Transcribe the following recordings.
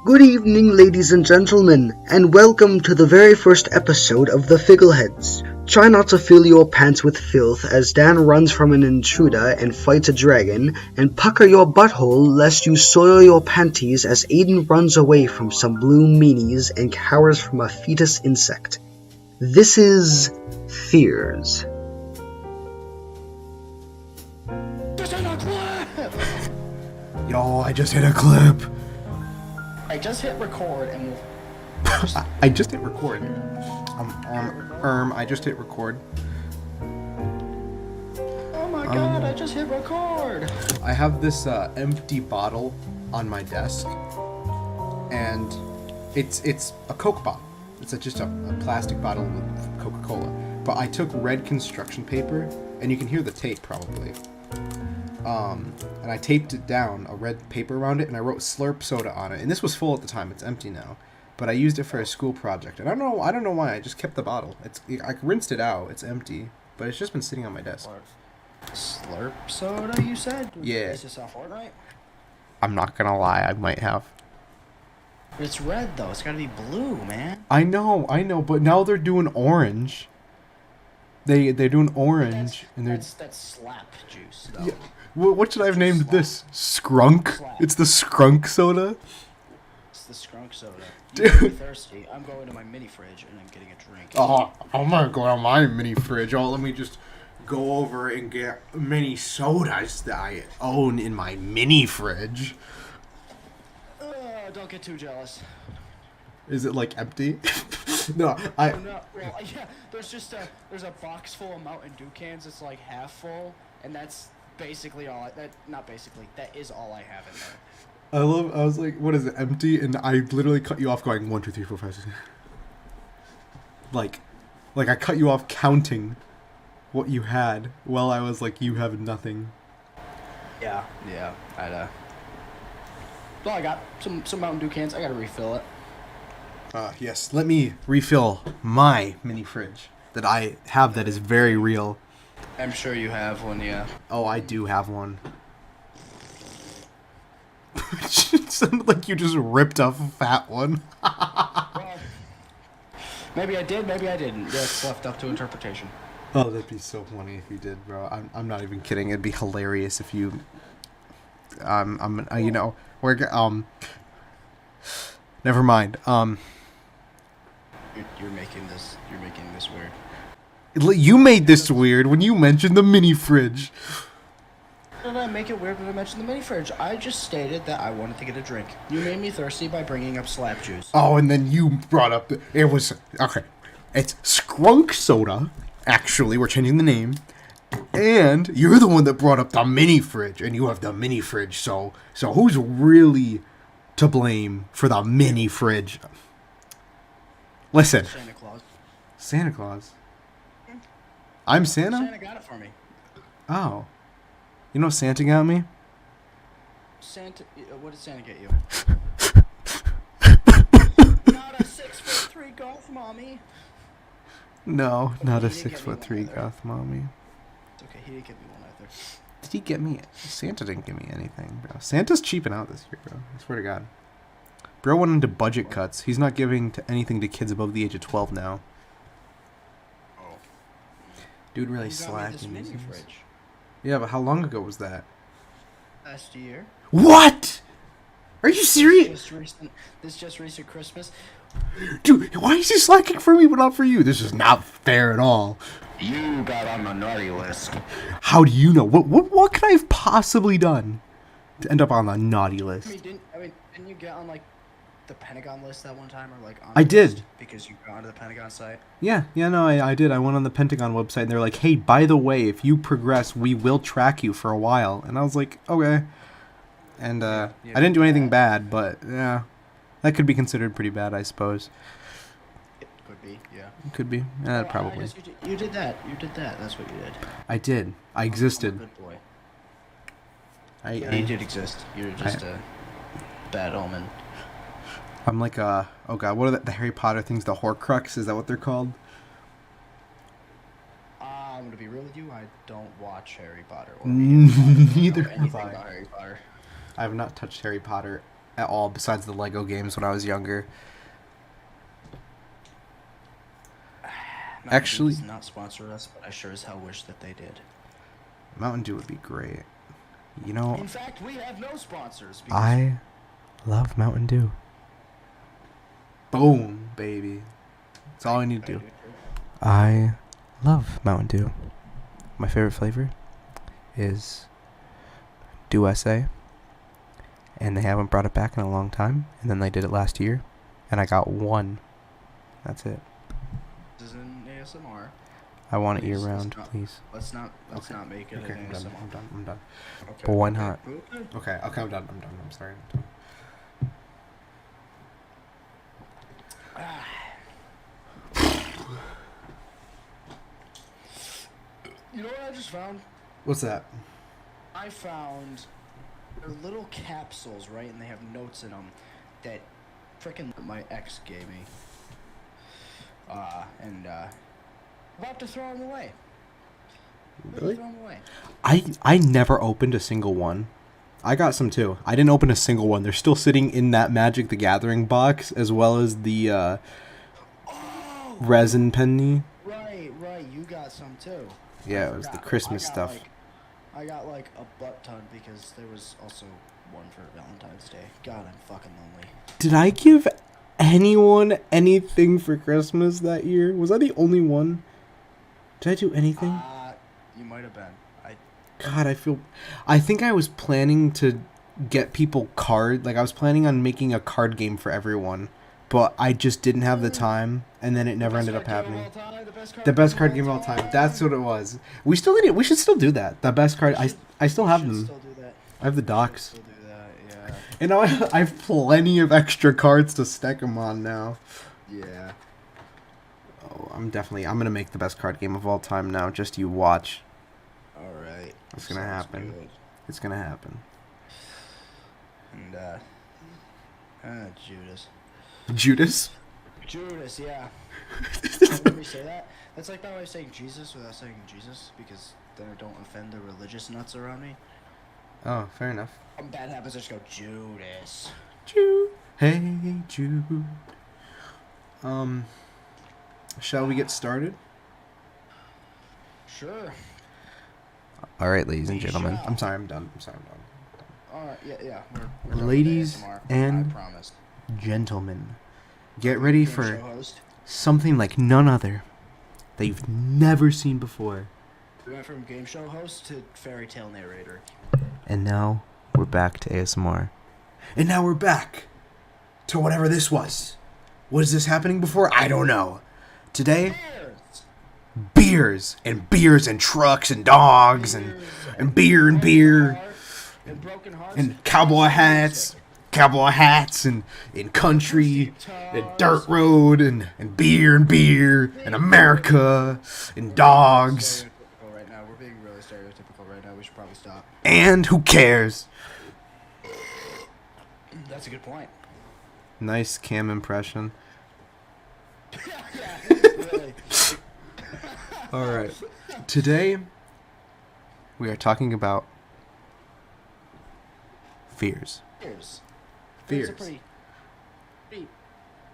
Good evening, ladies and gentlemen, and welcome to the very first episode of the Figgleheads. Try not to fill your pants with filth as Dan runs from an intruder and fights a dragon, and pucker your butthole lest you soil your panties as Aidan runs away from some blue meanies and cowers from a fetus insect. This is Fears. Just hit a clip! Yo, I just hit a clip. I just hit record and we'll... I just hit record. I just hit record. Oh my god, I just hit record! I have this empty bottle on my desk, and it's a Coke bottle. It's just a plastic bottle with Coca-Cola. But I took red construction paper, and you can hear the tape probably. And I taped it down, a red paper around it, and I wrote Slurp Soda on it. And this was full at the time. It's empty now. But I used it for a school project. And I don't know why. I just kept the bottle. I rinsed it out. It's empty. But it's just been sitting on my desk. Slurp soda, you said? Yeah. Is this on Fortnite? I'm not gonna lie. I might have. It's red though. It's gotta be blue, man. I know. But now they're doing orange. They're doing orange. That's slap juice, though. Yeah. What should I have named this? Skrunk? Slap. It's the Skrunk soda? It's the skunk soda. Dude. You're thirsty. I'm going to my mini fridge and I'm getting a drink. Oh, I'm gonna go on my mini fridge. Oh, let me just go over and get mini sodas that I own in my mini fridge. Don't get too jealous. Is it like empty? No, Well, yeah, there's a box full of Mountain Dew cans. It's like half full, and that's basically all. That is all I have in there. I was like, what is it, empty? And I literally cut you off going 1, 2, 3, 4, 5, 6. Like I cut you off counting what you had while I was like, you have nothing. Yeah, well, I got some Mountain Dew cans. I gotta refill it. Yes, let me refill my mini fridge that I have that is very real. I'm sure you have one, yeah. Oh, I do have one. It sounded like you just ripped off a fat one. Well, maybe I did, maybe I didn't. That's left up to interpretation. Oh, that'd be so funny if you did, bro. I'm not even kidding. It'd be hilarious if you... Never mind. You're making this weird. You made this weird when you mentioned the mini fridge. How did I make it weird when I mentioned the mini fridge? I just stated that I wanted to get a drink. You made me thirsty by bringing up slap juice. Oh, and then you brought up it was okay. It's Skrunk Soda. Actually, we're changing the name. And you're the one that brought up the mini fridge, and you have the mini fridge. So who's really to blame for the mini fridge? Listen. Santa Claus. Santa Claus. I'm Santa? Santa got it for me. Oh. You know Santa got me? Santa, what did Santa get you? Not a 6'3" golf mommy. No, not a He didn't get me 6'3" one goth mommy. It's okay, he didn't get me one either. Did he get me? Santa didn't give me anything, bro. Santa's cheaping out this year, bro. I swear to God. Bro went into budget cuts. He's not giving anything to kids above the age of 12 now. Oh. Dude really Who got me this slacking. mini fridge? Yeah, but how long ago was that? Last year. What? Are you serious? This just recent Christmas. Dude, why is he slacking for me but not for you? This is not fair at all. You got on the naughty list. How do you know? What could I have possibly done to end up on the naughty list? Didn't you get on like the Pentagon list that one time, or like on I the did. list because you got onto the Pentagon site? Yeah, no, I did. I went on the Pentagon website and they're like, hey, by the way, if you progress, we will track you for a while. And I was like, okay. And I didn't do anything bad, but yeah, that could be considered pretty bad, I suppose. It could be, yeah. Could be. Probably. You did that. That's what you did. I did. I existed. I'm a good boy. You You did exist. You're just a bad omen. I'm like oh god, what are the Harry Potter things? The Horcrux? Is that what they're called? I'm gonna be real with you. I don't watch Harry Potter. Or Neither anything have I. about Harry Potter. I have not touched Harry Potter at all besides the Lego games when I was younger. Actually, does not sponsor us, but I sure as hell wish that they did. Mountain Dew would be great. You know, In fact, we have no sponsors. I love Mountain Dew. Boom, baby. That's all I need to do. I love Mountain Dew. My favorite flavor is Dew SA. And they haven't brought it back in a long time. And then they did it last year. And I got one. That's it. This is an ASMR. I want it year Please, round, please. Let's not make it Okay, an I'm ASMR. done. I'm done. Okay, But why not? Okay. Okay, I'm done. I'm sorry. I'm done. You know what I just found? What's that? I found they're little capsules, right? And they have notes in them that frickin' my ex gave me. I'm about to throw them away. Really? Throw them away. I never opened a single one. I got some too. I didn't open a single one. They're still sitting in that Magic the Gathering box, as well as the resin penny. Right. You got some too. Yeah, it was the Christmas stuff. I got like a butt ton because there was also one for Valentine's Day. God, I'm fucking lonely. Did I give anyone anything for Christmas that year? Was I the only one? Did I do anything? You might have been. God, I think I was planning to get people I was planning on making a card game for everyone, but I just didn't have the time, and then it never ended up happening. The best card game of all time. That's what it was. We still need it. We should still do that. The best card. I still have them. Still do that. I have the docs. Still do that. Yeah. And now I have plenty of extra cards to stack them on now. Yeah. Oh, I'm gonna make the best card game of all time now. Just you watch. All right. It's gonna happen. Good. It's gonna happen. And Judas. Judas? Yeah. Let me say that. That's like my way of saying Jesus without saying Jesus, because then I don't offend the religious nuts around me. Oh, fair enough. Bad habits just go Judas. Jude. Hey, Jude. Shall we get started? Sure. All right, ladies and We gentlemen. shall. I'm sorry, I'm done. All right. Yeah. We're done with Ladies ASMR, and I promise. gentlemen, get ready Game for show host. something like none other that you've never seen before. We went from game show host to fairy tale narrator. And now we're back to ASMR. And now we're back to whatever this was. Was this happening before? I don't know. Today, Bears. beers and trucks and dogs and beer and And broken hearts. and cowboy hats and country and dirt road and beer and America and dogs Right now, we're being really stereotypical right now. We should probably stop. and who cares? That's a good point. Nice Cam impression. Really. All right. Today we are talking about fears. Fears. Fears. It's a pretty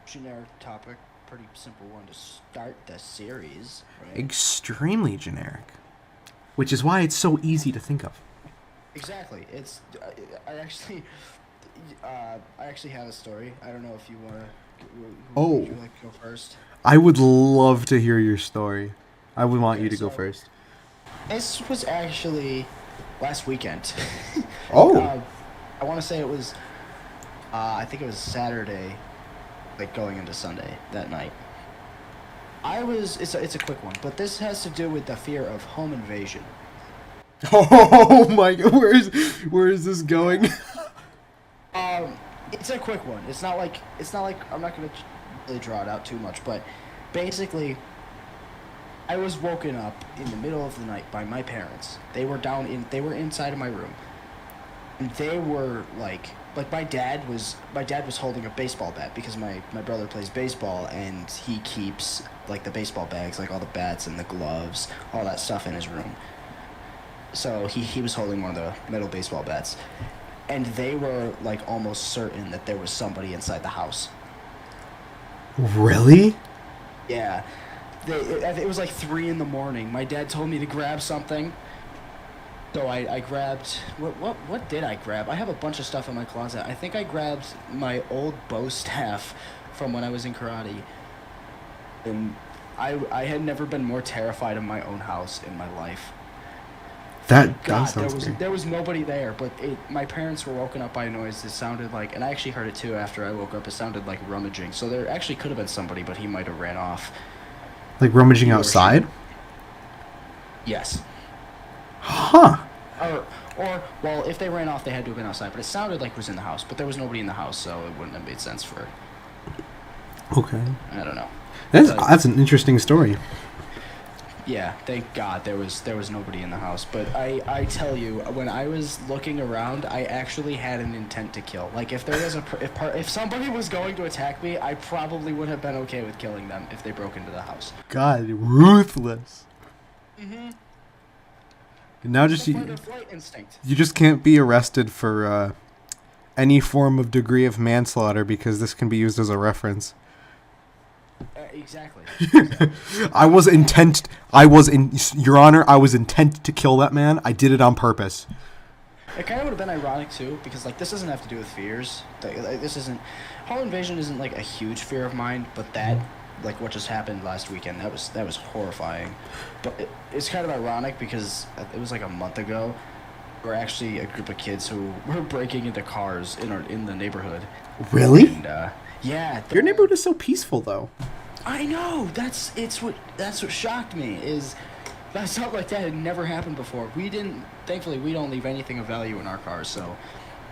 generic topic. Pretty simple one to start the series. Right? Extremely generic, which is why it's so easy to think of. Exactly. It's. I actually have a story. I don't know if you want to. Would you like to go first? I would love to hear your story. I would want you to go first. This was actually last weekend. Oh. I want to say it was. I think it was Saturday, like going into Sunday that night. It's a quick one, but this has to do with the fear of home invasion. Oh my God! Where is this going? It's a quick one. It's not like I'm not gonna really draw it out too much, but basically, I was woken up in the middle of the night by my parents. They were inside of my room, and they were like my dad was holding a baseball bat because my brother plays baseball and he keeps like the baseball bags, like all the bats and the gloves, all that stuff in his room. So he was holding one of the metal baseball bats. and they were like almost certain that there was somebody inside the house. Really? Yeah. It was like 3 in the morning. My dad told me to grab something. So I grabbed... What did I grab? I have a bunch of stuff in my closet. I think I grabbed my old bow staff from when I was in karate. And I had never been more terrified of my own house in my life. That God, sounds scary. there was nobody there, but my parents were woken up by a noise. It sounded like, and I actually heard it too after I woke up. It sounded like rummaging. So there actually could have been somebody, but he might have ran off. Like rummaging outside? Yes. Huh. Or well, if they ran off, they had to have been outside. But it sounded like it was in the house, but there was nobody in the house, so it wouldn't have made sense for. Okay. I don't know. That's an interesting story. Yeah, thank God there was nobody in the house. But I tell you, when I was looking around, I actually had an intent to kill. Like if there was if somebody was going to attack me, I probably would have been okay with killing them if they broke into the house. God, ruthless. Mm-hmm. Now just Flight instinct. you just can't be arrested for any form of degree of manslaughter because this can be used as a reference. Exactly. Your Honor, I was intent to kill that man. I did it on purpose. It kind of would have been ironic too, because like this doesn't have to do with fears. This isn't home invasion isn't like a huge fear of mine, but that like what just happened last weekend that was horrifying. But it's kind of ironic because it was like a month ago. We're actually a group of kids who were breaking into cars in the neighborhood. Really? And, yeah. Your neighborhood is so peaceful, though. I know. That's what shocked me is that stuff like that had never happened before. Thankfully, we don't leave anything of value in our cars, so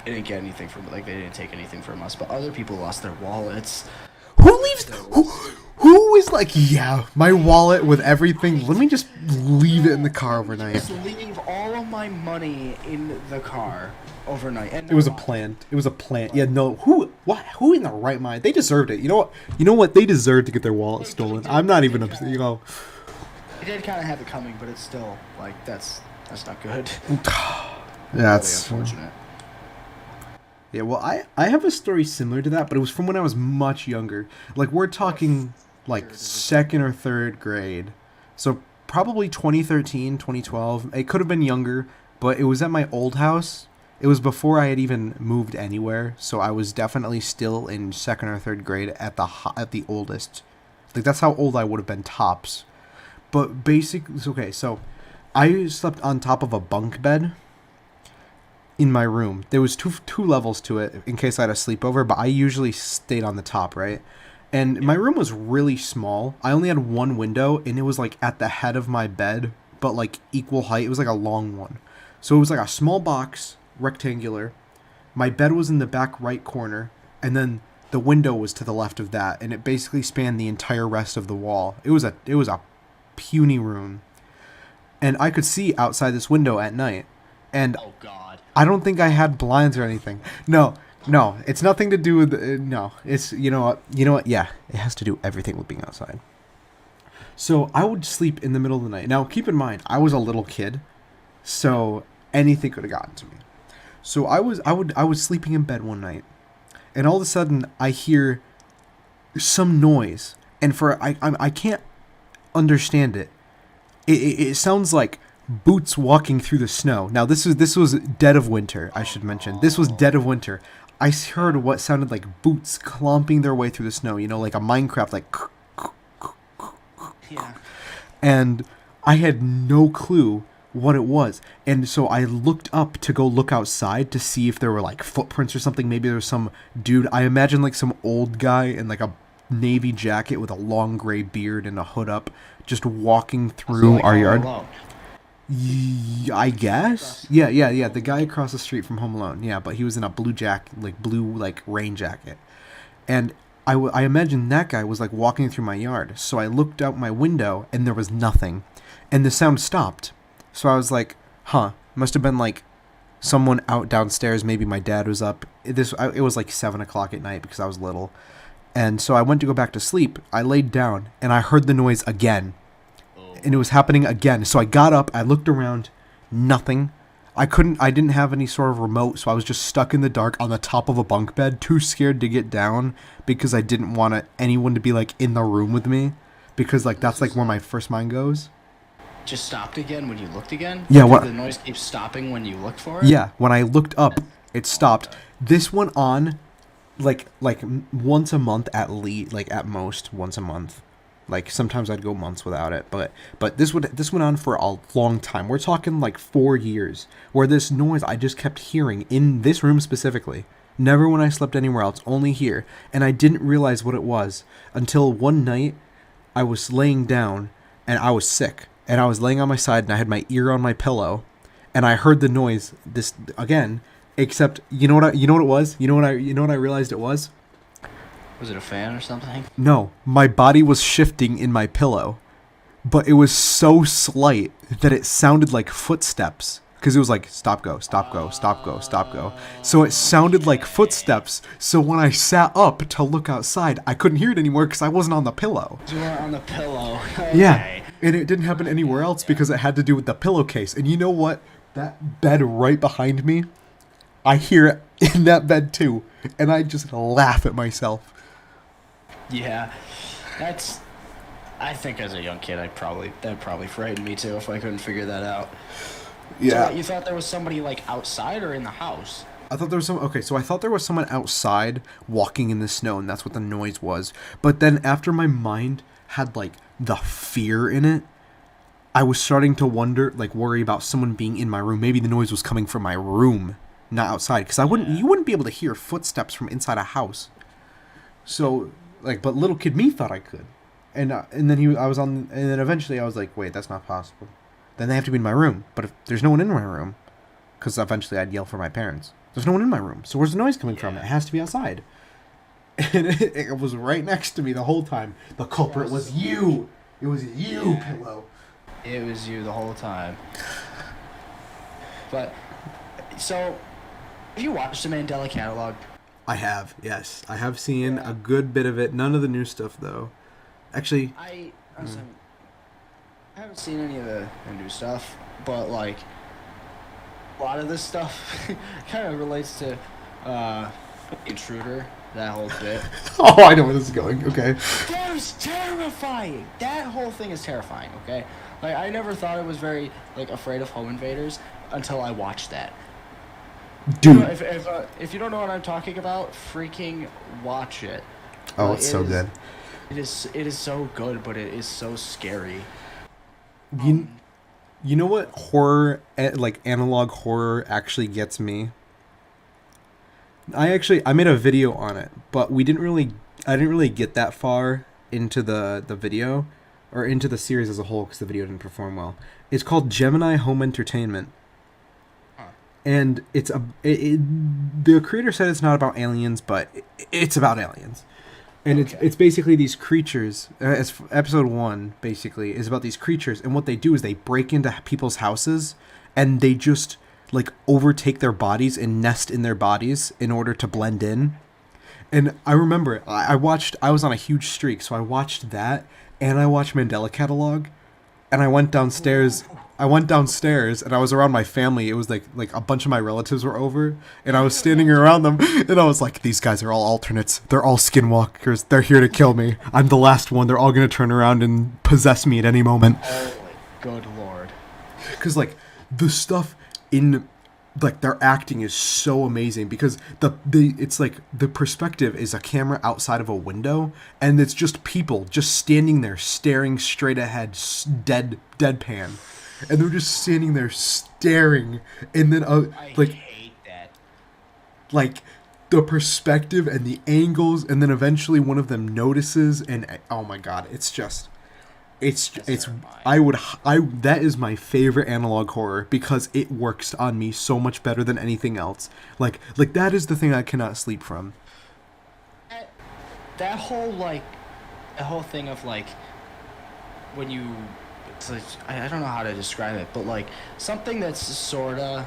they didn't get anything from they didn't take anything from us. But other people lost their wallets. Who leaves? Who is like, yeah, my wallet with everything. Let me just leave it in the car overnight. Just leave all of my money in the car overnight. And It was a plant. It was a plant. Yeah, no. Who in the right mind? They deserved it. You know what? They deserved to get their wallet stolen. I'm not even upset. It did kind of have it coming, but it's still like that's not good. That's really unfortunate. Yeah, well, I have a story similar to that, but it was from when I was much younger. Like, we're talking, like, 2nd or 3rd grade. So, probably 2013, 2012. It could have been younger, but it was at my old house. It was before I had even moved anywhere, so I was definitely still in 2nd or 3rd grade at the oldest. Like, that's how old I would have been tops. But basically, okay, so I slept on top of a bunk bed in my room. There was two levels to it in case I had a sleepover, but I usually stayed on the top, right? And my room was really small. I only had one window, and it was like at the head of my bed, but like equal height. It was like a long one. So it was like a small box, rectangular. My bed was in the back right corner, and then the window was to the left of that, and it basically spanned the entire rest of the wall. It was a puny room. And I could see outside this window at night. And Oh God. I don't think I had blinds or anything. No, it's nothing to do with no. It's you know what? Yeah, it has to do everything with being outside. So I would sleep in the middle of the night. Now keep in mind, I was a little kid, so anything could have gotten to me. So I was sleeping in bed one night, and all of a sudden I hear some noise, and I can't understand it. It sounds like boots walking through the snow. Now this was dead of winter, I should mention. This was dead of winter. I heard what sounded like boots clomping their way through the snow, like a Minecraft, like. Yeah. And I had no clue what it was. And so I looked up to go look outside to see if there were like footprints or something. Maybe there was some dude. I imagine like some old guy in like a navy jacket with a long gray beard and a hood up just walking through our yard. I guess. Yeah. The guy across the street from Home Alone. Yeah, but he was in a blue rain jacket. And I imagine that guy was like walking through my yard. So I looked out my window and there was nothing. And the sound stopped. So I was like, must have been like someone out downstairs. Maybe my dad was up. It was like 7 o'clock at night because I was little. And so I went to go back to sleep. I laid down and I heard the noise again. And it was happening again. So I got up, I looked around, nothing. I didn't have any sort of remote, so I was just stuck in the dark on the top of a bunk bed, too scared to get down because I didn't want anyone to be like in the room with me, because like that's like where my first mind goes. Just stopped again when you looked again? Yeah, Did the noise keep stopping when you looked for it? Yeah, when I looked up, it stopped. This went on like once a month at least, like at most once a month. Like sometimes I'd go months without it, but this went on for a long time. We're talking like 4 years where this noise I just kept hearing in this room specifically. Never when I slept anywhere else, only here. And I didn't realize what it was until one night I was laying down and I was sick. And I was laying on my side and I had my ear on my pillow and I heard the noise this again, except you know what it was? You know what I realized it was? Was it a fan or something? No, my body was shifting in my pillow, but it was so slight that it sounded like footsteps. Because it was like, stop, go, stop, go, stop, go, stop, go. So it sounded like footsteps. So when I sat up to look outside, I couldn't hear it anymore because I wasn't on the pillow. You weren't on the pillow. Okay. Yeah, and it didn't happen anywhere else because it had to do with the pillowcase. And you know what? That bed right behind me, I hear it in that bed too. And I just laugh at myself. Yeah, I think as a young kid, that'd probably frighten me too if I couldn't figure that out. Yeah. So you thought there was somebody like outside or in the house? I thought there was so I thought there was someone outside walking in the snow, and that's what the noise was. But then after my mind had like the fear in it, I was starting to worry about someone being in my room. Maybe the noise was coming from my room, not outside, because you wouldn't be able to hear footsteps from inside a house. So but little kid me thought I could, and then and then eventually I was like, wait, that's not possible. Then they have to be in my room. But if there's no one in my room, because eventually I'd yell for my parents. There's no one in my room, so where's the noise coming from? It has to be outside. And it was right next to me the whole time. The culprit was you. It was you, Pillow. It was you the whole time. But so, have you watched the Mandela Catalog? I have, yes. I have seen a good bit of it. None of the new stuff, though. Actually... I haven't seen any of the new stuff, but, like, a lot of this stuff kind of relates to Intruder, that whole bit. Oh, I know where this is going. Okay. That was terrifying! That whole thing is terrifying, okay? Like, I never thought it was very, like, afraid of home invaders until I watched that. Dude. You know, if you don't know what I'm talking about, freaking watch it. Oh, it's so good. It is so good, but it is so scary. You know what horror, like analog horror, actually gets me? I made a video on it, but I didn't really get that far into the video, or into the series as a whole, because the video didn't perform well. It's called Gemini Home Entertainment. And the creator said it's not about aliens, but it's about aliens. And it's basically these creatures. Episode 1 basically is about these creatures, and what they do is they break into people's houses, and they just like overtake their bodies and nest in their bodies in order to blend in. And I remember I was on a huge streak, so I watched that, and I watched Mandela Catalog, and I went downstairs. And I was around my family. It was like a bunch of my relatives were over, and I was standing around them, and I was like, these guys are all alternates. They're all skinwalkers. They're here to kill me. I'm the last one. They're all going to turn around and possess me at any moment. Oh, good lord. Because, like, the stuff in, like, their acting is so amazing, because it's like the perspective is a camera outside of a window, and it's just people just standing there staring straight ahead, deadpan. And they're just standing there staring, and then I hate that. Like the perspective and the angles, and then eventually one of them notices, and oh my god, it's that is my favorite analog horror, because it works on me so much better than anything else. Like that is the thing I cannot sleep from. That whole thing of like when you. It's like, I don't know how to describe it, but like something that's sorta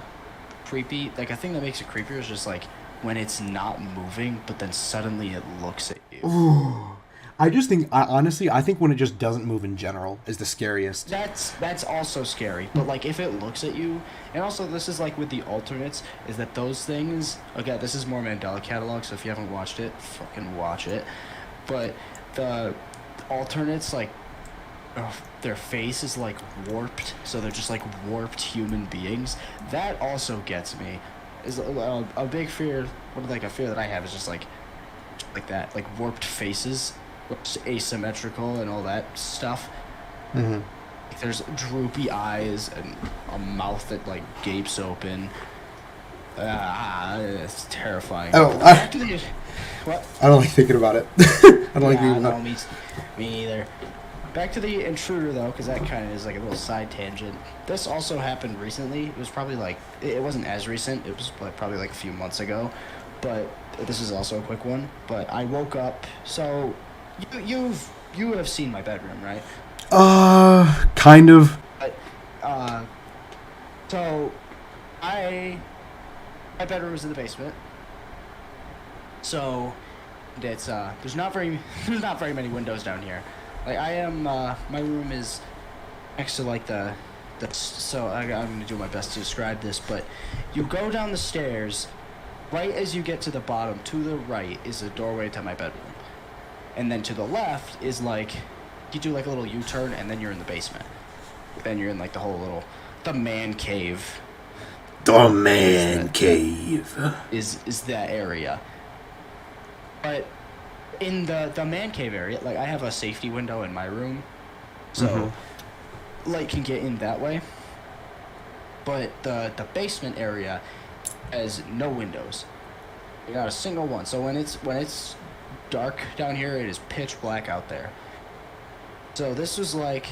creepy, like a thing that makes it creepier is just like when it's not moving, but then suddenly it looks at you. Ooh, I just think, honestly, I think when it just doesn't move in general is the scariest. That's also scary. But like if it looks at you, and also this is like with the alternates, is that those things. Okay, this is more Mandela Catalog, so if you haven't watched it, fucking watch it. But the alternates, like, their face is like warped, so they're just like warped human beings. That also gets me. Is a big fear. Like a fear that I have is just like that, like warped faces. Asymmetrical and all that stuff. Mm-hmm. There's droopy eyes and a mouth that like gapes open. It's terrifying. Oh, what? I don't like thinking about it. I don't like thinking about it. Me neither. Back to the intruder though, because that kind of is like a little side tangent. This also happened recently. It was probably like it wasn't as recent. It was like probably like a few months ago, but this is also a quick one. But I woke up. So you have seen my bedroom, right? Kind of. But so my bedroom is in the basement. So it's there's not very many windows down here. Like I am my room is next to like the so I'm gonna do my best to describe this, but you go down the stairs, right as you get to the bottom, to the right is a doorway to my bedroom. And then to the left is like, you do like a little U-turn and then you're in the basement. Then you're in like the man cave. The man cave. Is that area. But in the man cave area, like I have a safety window in my room. So light can get in that way. But the basement area has no windows. Not a single one. So when it's dark down here, it is pitch black out there. So this was like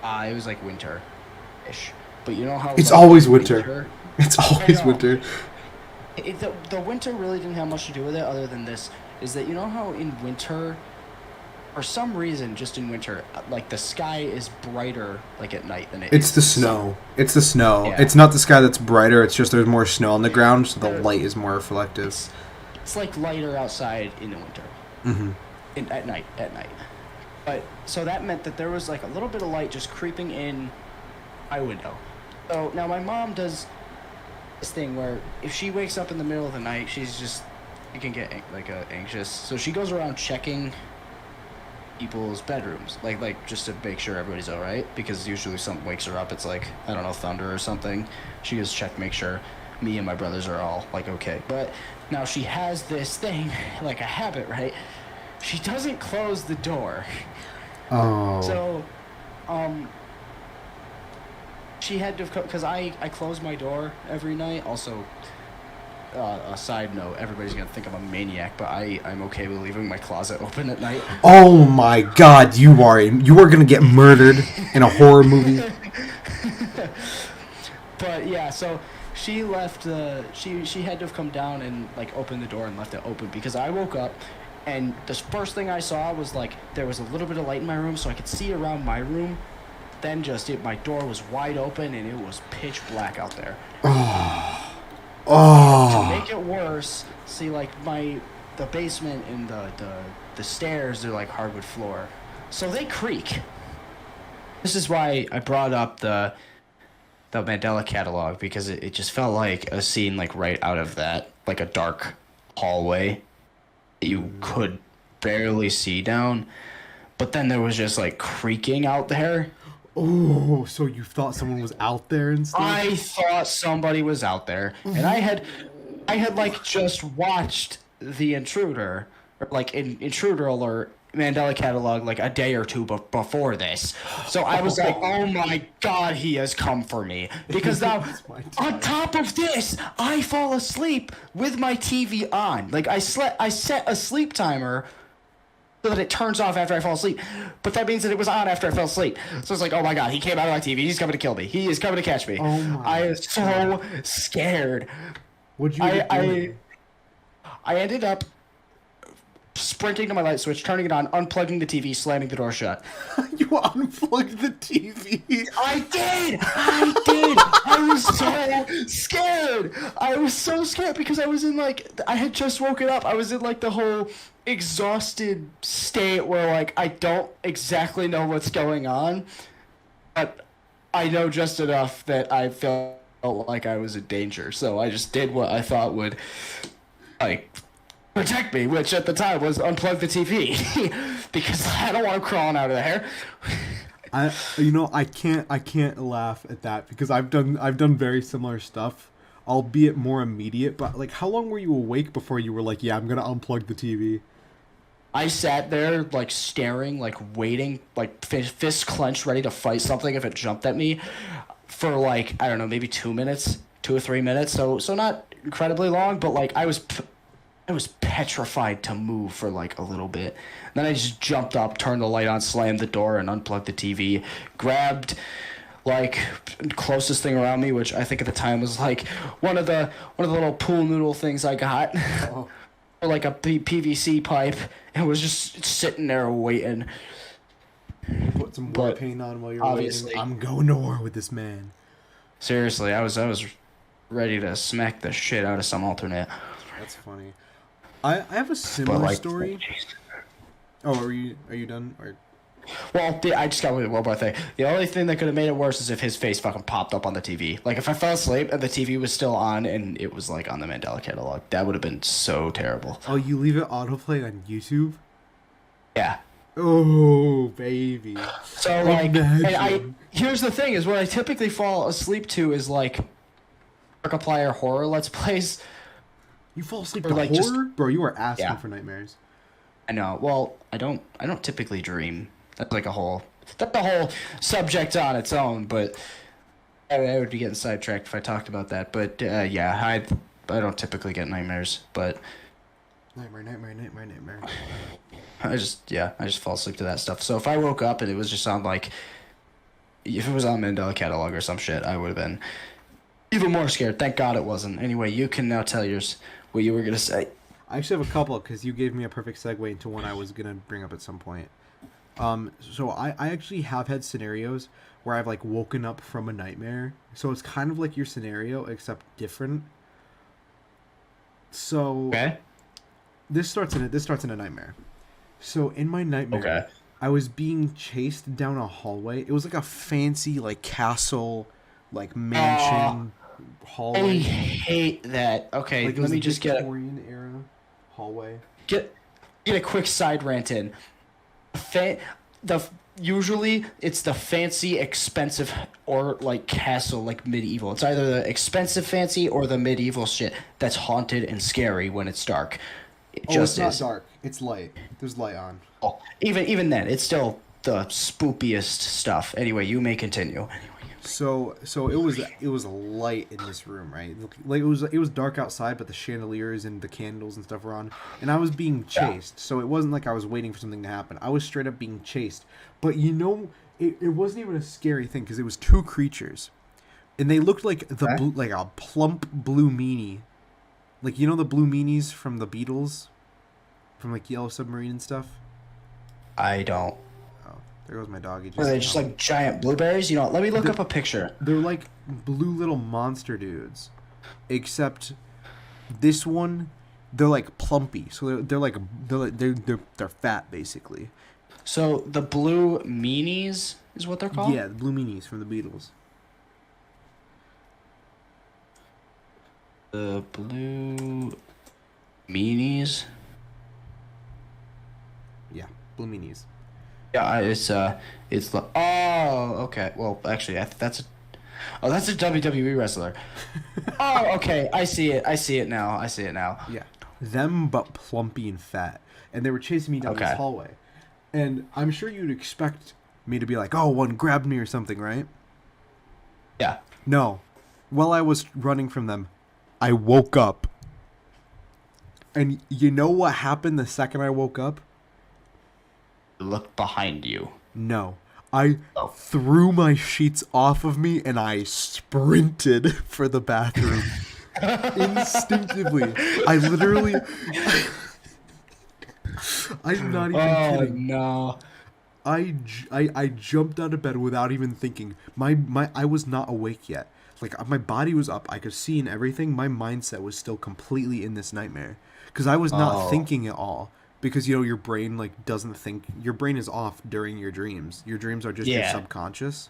it was like winter-ish. But you know how it's like, always winter. It's always winter. The winter really didn't have much to do with it other than this, is that you know how in winter, for some reason, just in winter, like the sky is brighter like at night than it's the snow. It's the snow. Yeah. It's not the sky that's brighter. It's just there's more snow on the ground, so the light is more reflective. It's like lighter outside in the winter. Mm-hmm. At night. But so that meant that there was like a little bit of light just creeping in my window. So now my mom does this thing where if she wakes up in the middle of the night, she can get like anxious. So she goes around checking people's bedrooms, like just to make sure everybody's all right, because usually something wakes her up. It's like, I don't know, thunder or something. She goes check, make sure me and my brothers are all like okay. But now she has this thing, like a habit, right? She doesn't close the door. Oh. So, she had to, because I close my door every night. Also, a side note, everybody's gonna think I'm a maniac, but I'm okay with leaving my closet open at night. Oh my God, you are gonna get murdered in a horror movie. But yeah, so she left she had to have come down and like opened the door and left it open, because I woke up and the first thing I saw was like there was a little bit of light in my room, so I could see around my room. Then my door was wide open and it was pitch black out there. To make it worse, see, like the basement and the stairs, they're like hardwood floor, so they creak. This is why I brought up the Mandela Catalog, because it just felt like a scene like right out of that, like a dark hallway that you could barely see down, but then there was just like creaking out there. Oh, so you thought someone was out there and stuff? I thought somebody was out there, and I had like just watched The Intruder, or like Intruder Alert, Mandela Catalog, like a day or two before this. So I was like, oh my God, he has come for me. Because now, on top of this, I fall asleep with my TV on. Like I set a sleep timer so that it turns off after I fall asleep. But that means that it was on after I fell asleep. So it's like, oh my God, he came out of my TV. He's coming to kill me. He is coming to catch me. Oh my I was so scared. What'd you do? I ended up sprinting to my light switch, turning it on, unplugging the TV, slamming the door shut. You unplugged the TV. I did! I was so scared! I was so scared because I was in, like, I had just woken up. I was in, like, the whole exhausted state where, like, I don't exactly know what's going on, but I know just enough that I felt like I was in danger. So I just did what I thought would, like, protect me, which at the time was unplug the TV because I don't want him crawling out of there. I can't laugh at that because I've done very similar stuff, albeit more immediate. But like, how long were you awake before you were like, yeah, I'm gonna unplug the TV? I sat there, like, staring, like, waiting, like, fists clenched, ready to fight something if it jumped at me for, like, I don't know, maybe 2 minutes, 2 or 3 minutes. So not incredibly long, but, like, I was petrified to move for, like, a little bit. Then I just jumped up, turned the light on, slammed the door, and unplugged the TV. Grabbed, like, closest thing around me, which I think at the time was, like, one of the little pool noodle things I got. Oh. Or like a PVC pipe, and was just sitting there waiting. Put some war paint on while you're obviously waiting. I'm going to war with this man. Seriously, I was ready to smack the shit out of some alternate. That's funny. I have a similar story. Oh, are you done? Or... Well, I just got one more thing. The only thing that could have made it worse is if his face fucking popped up on the TV. Like, if I fell asleep and the TV was still on and it was, like, on the Mandela catalog, that would have been so terrible. Oh, you leave it autoplay on YouTube? Yeah. Oh, baby. So, like, and here's the thing, is what I typically fall asleep to is, like, Markiplier horror Let's Plays. You fall asleep to horror? Bro, you are asking for nightmares. I know. Well, I don't typically dream. That's a whole subject on its own, but I would be getting sidetracked if I talked about that. But yeah, I don't typically get nightmares, but nightmare. I just fall asleep to that stuff. So if I woke up and it was just on, like, if it was on Mandela catalog or some shit, I would have been even more scared. Thank God it wasn't. Anyway, you can now tell yours what you were gonna say. I actually have a couple because you gave me a perfect segue into one I was gonna bring up at some point. So I actually have had scenarios where I've, like, woken up from a nightmare. So it's kind of like your scenario, except different. So okay. This starts in a nightmare. So in my nightmare, I was being chased down a hallway. It was like a fancy, like, castle, like, mansion hallway. I hate that. Okay, like, let me just get a Victorian era hallway. Get a quick side rant in. Usually it's the fancy, expensive, or, like, castle, like, medieval. It's either the expensive fancy or the medieval shit that's haunted and scary when it's dark. It's not dark. It's light. There's light on. Oh, even then, it's still the spookiest stuff. Anyway, you may continue. So it was light in this room, right? Like, it was dark outside, but the chandeliers and the candles and stuff were on, and I was being chased. So it wasn't like I was waiting for something to happen. I was straight up being chased. But it wasn't even a scary thing because it was two creatures, and they looked like like a plump blue meanie, like, you know, the blue meanies from the Beatles, from, like, Yellow Submarine and stuff. I don't. There goes my doggy. Are they just like giant blueberries? You know, let me look up a picture. They're like blue little monster dudes, except this one, they're like plumpy. So they're fat basically. So the blue meanies is what they're called? Yeah, the blue meanies from the Beatles. The blue meanies. Yeah, blue meanies. Yeah, it's the okay. Well, actually, that's a WWE wrestler. Oh, okay. I see it now. Yeah, them but plumpy and fat, and they were chasing me down this hallway, and I'm sure you'd expect me to be like, "Oh, one grabbed me" or something, right? Yeah. No, while I was running from them, I woke up, and you know what happened the second I woke up? Look behind you. No. I threw my sheets off of me and I sprinted for the bathroom. Instinctively. I literally I'm not even Oh kidding. no. I jumped out of bed without even thinking. I was not awake yet. Like my body was up. I could see and everything. My mindset was still completely in this nightmare because I was not thinking at all. Because your brain like doesn't think. Your brain is off during your dreams. Your dreams are just your subconscious.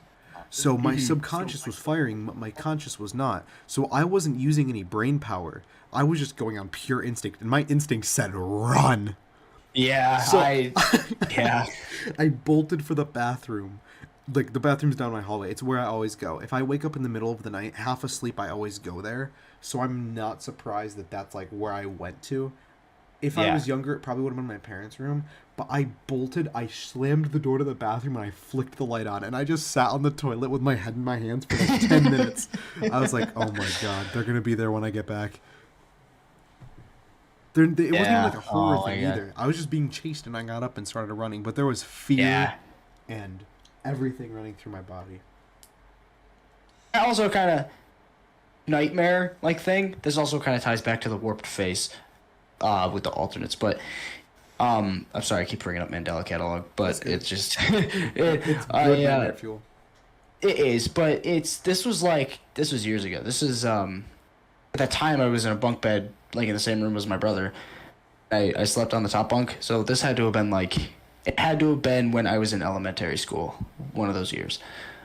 So my subconscious was firing, but my conscious was not. So I wasn't using any brain power. I was just going on pure instinct, and my instinct said run. Yeah, So yeah. I bolted for the bathroom. Like the bathroom's down my hallway. It's where I always go. If I wake up in the middle of the night, half asleep, I always go there. So I'm not surprised that that's like where I went to. If I was younger, it probably would have been my parents' room. But I bolted, I slammed the door to the bathroom, and I flicked the light on. And I just sat on the toilet with my head in my hands for like 10 minutes. I was like, oh my god, they're going to be there when I get back. It wasn't even like a horror thing either. I was just being chased, and I got up and started running. But there was fear and everything running through my body. Also kind of nightmare-like thing. This also kind of ties back to the warped face with the alternates. But I'm sorry, I keep bringing up Mandela Catalog, but it's just It's good nightmare fuel. It is, but this was years ago. This is at that time I was in a bunk bed, like in the same room as my brother. I slept on the top bunk, so this had to have been when I was in elementary school, one of those years,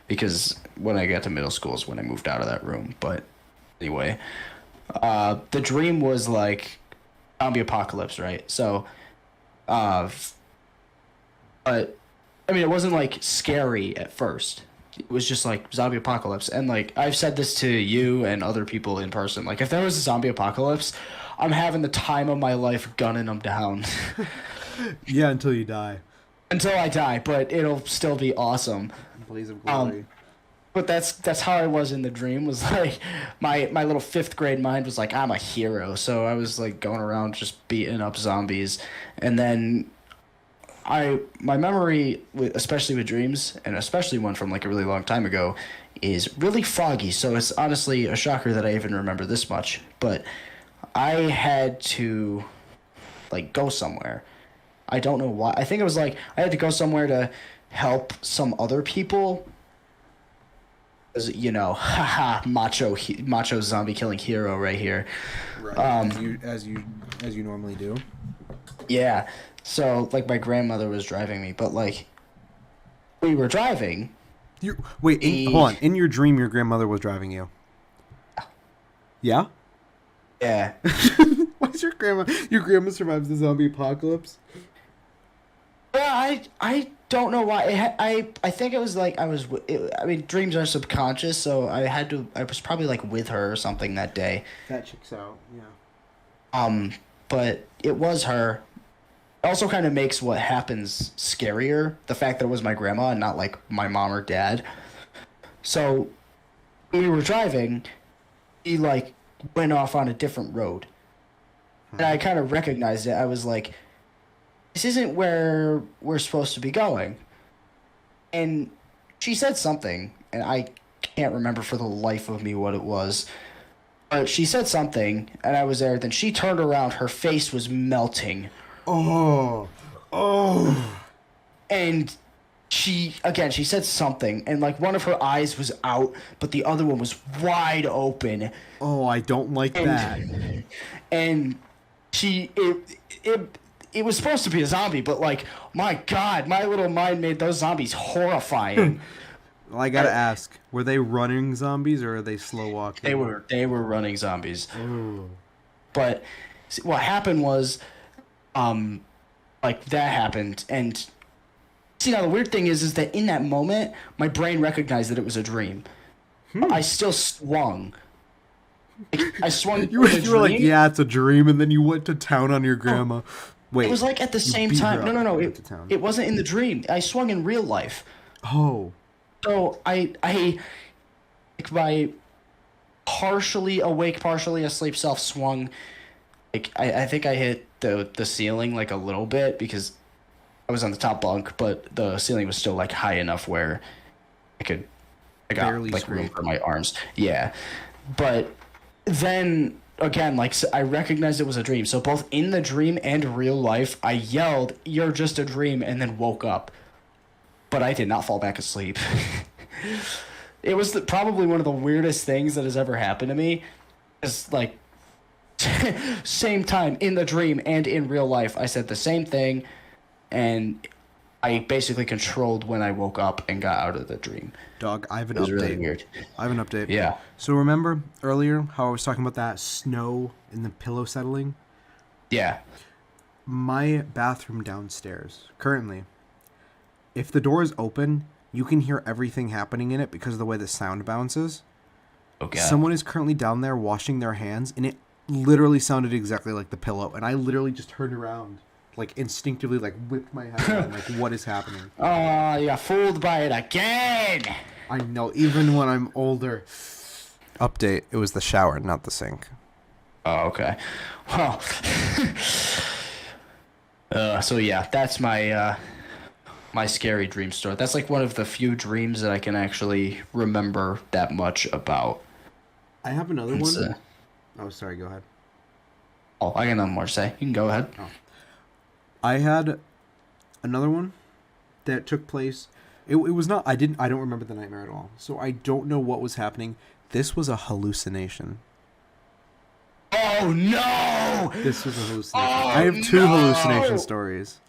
because when I got to middle school is when I moved out of that room. But anyway, the dream was like zombie apocalypse, right? So, but I mean, it wasn't like scary at first. It was just like zombie apocalypse, and like I've said this to you and other people in person. Like, if there was a zombie apocalypse, I'm having the time of my life gunning them down. Yeah, until you die. Until I die, but it'll still be awesome. Blaze of glory. But that's how I was in the dream. Was like my little 5th grade mind was like, I'm a hero. So I was like going around just beating up zombies, and then my memory, especially with dreams, and especially one from like a really long time ago, is really foggy. So it's honestly a shocker that I even remember this much. But I had to like go somewhere. I don't know why. I think it was like I had to go somewhere to help some other people. As haha, macho zombie killing hero right here. Right. As you normally do. Yeah. So like my grandmother was driving me, but like we were driving. Hold on. In your dream, your grandmother was driving you. Yeah. Yeah. Why is your grandma survives the zombie apocalypse? Yeah, I don't know why. I think it was like dreams are subconscious, so I was probably like with her or something that day. That checks out. Yeah. But it was her. It also kind of makes what happens scarier, the fact that it was my grandma and not like my mom or dad. So when we were driving, he like went off on a different road. And I kind of recognized it. I was like, this isn't where we're supposed to be going. And she said something, and I can't remember for the life of me what it was. But she said something, and I was there. Then she turned around. Her face was melting. Oh. And she said something, and like one of her eyes was out, but the other one was wide open. Oh, I don't like that. And it was supposed to be a zombie, but like, my God, my little mind made those zombies horrifying. Well, I gotta ask, were they running zombies or are they slow walking? They were running zombies. Ooh. But see, what happened was, like that happened, and see, now the weird thing is that in that moment, my brain recognized that it was a dream. I still swung. Like, I swung. You were like, yeah, it's a dream, and then you went to town on your grandma. Wait, it was like at the same time. No. It wasn't in the dream. I swung in real life. Oh. So I like my partially awake, partially asleep self swung. Like I think I hit the ceiling like a little bit because I was on the top bunk, but the ceiling was still like high enough where I got barely like scrape. room for my arms. Yeah, but then again, like, I recognized it was a dream. So both in the dream and real life, I yelled, "You're just a dream," and then woke up. But I did not fall back asleep. It was probably one of the weirdest things that has ever happened to me. Is like, same time in the dream and in real life, I said the same thing, and I basically controlled when I woke up and got out of the dream. Dog, I have an It was update. really weird. I have an update. Yeah. So remember earlier how I was talking about that snow in the pillow settling? Yeah. My bathroom downstairs, currently, if the door is open, you can hear everything happening in it because of the way the sound bounces. Okay. Someone is currently down there washing their hands, and it literally sounded exactly like the pillow. And I literally just turned around, like instinctively, like whipped my head around, like, what is happening? Oh, you got fooled by it again. I know, even when I'm older. Update, it was the shower, not the sink. Oh, okay. Well, so yeah, that's my my scary dream story. That's like one of the few dreams that I can actually remember that much about. I have another It's, one. Oh, sorry, go ahead. Oh, I got nothing more to say. You can go ahead. Oh. I had another one that took place. It was not. I don't remember the nightmare at all. So I don't know what was happening. This was a hallucination. Oh no! This was a hallucination. Oh, I have two no! hallucination stories.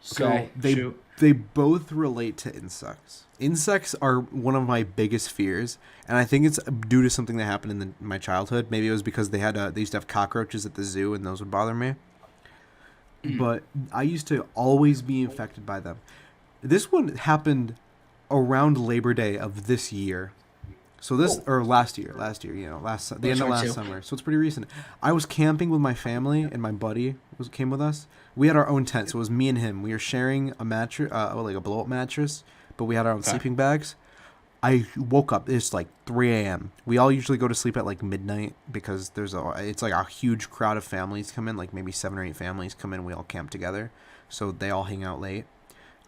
So Okay, shoot. they both relate to insects. Insects are one of my biggest fears, and I think it's due to something that happened in my childhood. Maybe it was because they used to have cockroaches at the zoo, and those would bother me. But I used to always be infected by them. This one happened around Labor Day of this year. So last year, the end of last summer. So it's pretty recent. I was camping with my family, and my buddy came with us. We had our own tent, so it was me and him. We were sharing a mattress, like a blow-up mattress, but we had our own sleeping bags. I woke up. It's like 3 a.m. We all usually go to sleep at like midnight because it's like a huge crowd of families come in, like maybe 7 or 8 families come in. We all camp together, so they all hang out late.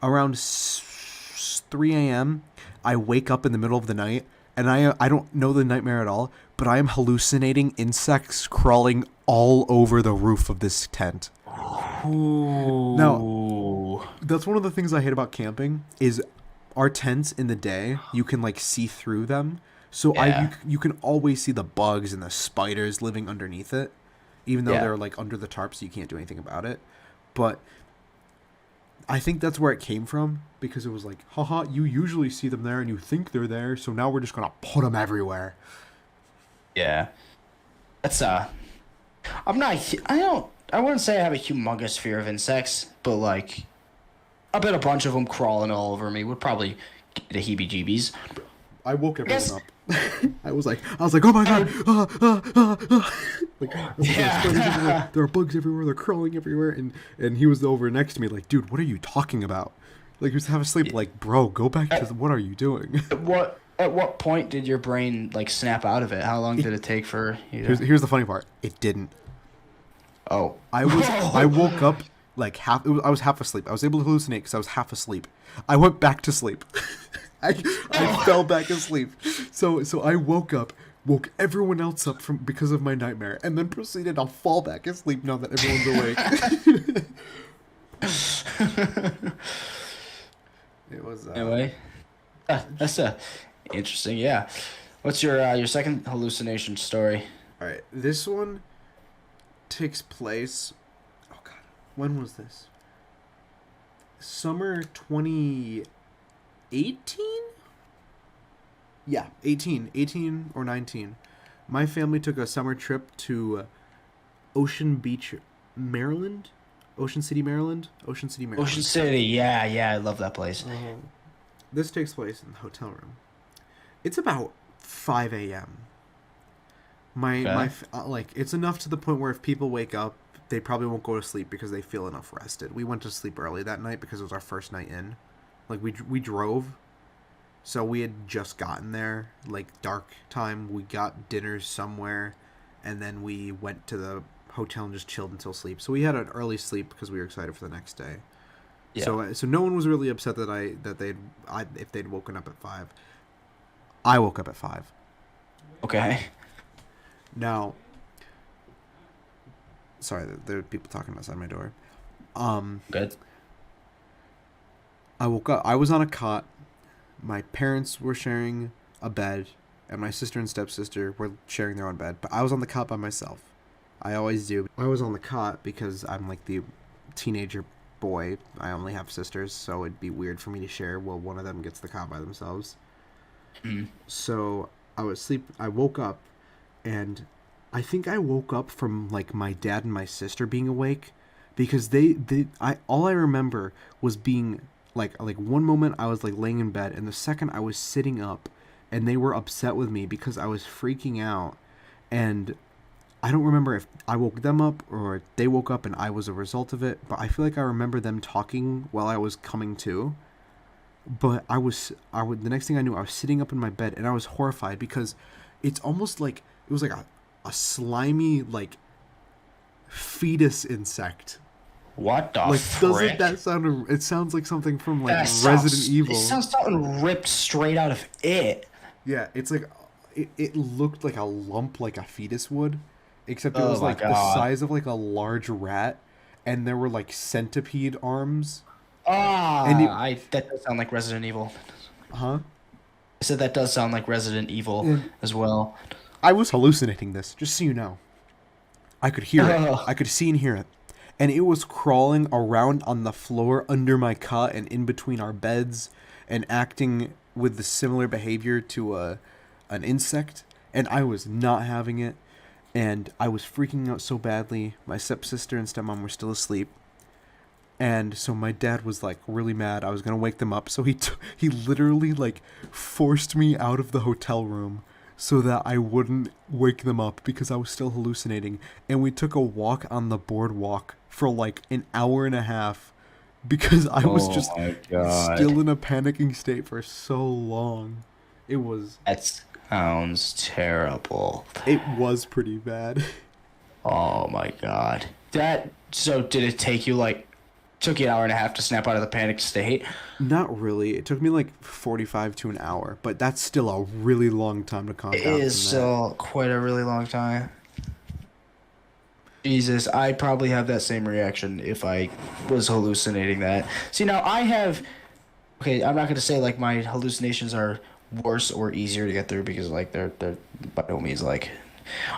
Around 3 a.m., I wake up in the middle of the night, and I don't know the nightmare at all, but I am hallucinating insects crawling all over the roof of this tent. Ooh. Now, that's one of the things I hate about camping is our tents in the day, you can like see through them. So you can always see the bugs and the spiders living underneath it, even though they're like under the tarp, so you can't do anything about it. But I think that's where it came from, because it was like, haha, you usually see them there and you think they're there, so now we're just gonna put them everywhere. Yeah. That's I wouldn't say I have a humongous fear of insects, but like, I bet a bunch of them crawling all over me would probably get the heebie-jeebies. I woke everyone up. I was like, oh my god, like, there are bugs everywhere, they're crawling everywhere, and he was over next to me, like, dude, what are you talking about? Like, he was half asleep, like, bro, go back to what are you doing? At what point did your brain like snap out of it? How long did it take for you to... Here's the funny part. It didn't. Oh. I woke up like I was half asleep. I was able to hallucinate because I was half asleep. I went back to sleep. I fell back asleep. So I woke everyone else up because of my nightmare, and then proceeded to fall back asleep now that everyone's awake. It was Anyway. That's interesting, yeah. What's your second hallucination story? all right, this one takes place. Oh god, when was this? Summer 2018? Yeah, 18 or 19. My family took a summer trip to Ocean City, Maryland. Ocean City, Maryland. Ocean City, yeah, I love that place. This takes place in the hotel room. It's about 5 a.m. It's enough to the point where if people wake up, they probably won't go to sleep because they feel enough rested. We went to sleep early that night because it was our first night in. Like, we drove, so we had just gotten there, like, dark time. We got dinner somewhere, and then we went to the hotel and just chilled until sleep. So we had an early sleep because we were excited for the next day. Yeah. So no one was really upset if they'd woken up at 5. I woke up at 5. Okay. Now, sorry, there are people talking outside my door. Good. I woke up. I was on a cot. My parents were sharing a bed, and my sister and stepsister were sharing their own bed. But I was on the cot by myself. I always do. I was on the cot because I'm like the teenager boy. I only have sisters, so it'd be weird for me to share while one of them gets the cot by themselves. So I was asleep. I woke up, and I think I woke up from like my dad and my sister being awake, because all I remember was being like one moment I was like laying in bed, and the second I was sitting up, and they were upset with me because I was freaking out, and I don't remember if I woke them up or they woke up and I was a result of it, but I feel like I remember them talking while I was coming to. But the next thing I knew, I was sitting up in my bed and I was horrified because it's almost like it was like a slimy like fetus insect. What the Like, frick? doesn't that sound? It sounds like something from like That Resident sounds, Evil. It sounds something ripped straight out of it. Yeah, it's like it looked like a lump, like a fetus would, except it Oh was my like the God. size of like a large rat, and there were like centipede arms. That does sound like Resident Evil. Huh? I said that does sound like Resident Evil as well. I was hallucinating this, just so you know. I could hear it. Ugh. I could see and hear it. And it was crawling around on the floor under my cot and in between our beds and acting with the similar behavior to an insect. And I was not having it. And I was freaking out so badly. My stepsister and stepmom were still asleep. And so my dad was like really mad. I was going to wake them up. So he literally like forced me out of the hotel room so that I wouldn't wake them up because I was still hallucinating. And we took a walk on the boardwalk for like an hour and a half because I was just still in a panicking state for so long. That sounds terrible. It was pretty bad. Oh my God. So did it take you took you an hour and a half to snap out of the panic state? Not really. It took me like 45 to an hour, but that's still a really long time to calm down. It is still quite a really long time. Jesus, I'd probably have that same reaction if I was hallucinating that. See, now okay, I'm not going to say like my hallucinations are worse or easier to get through because like they're by no means like.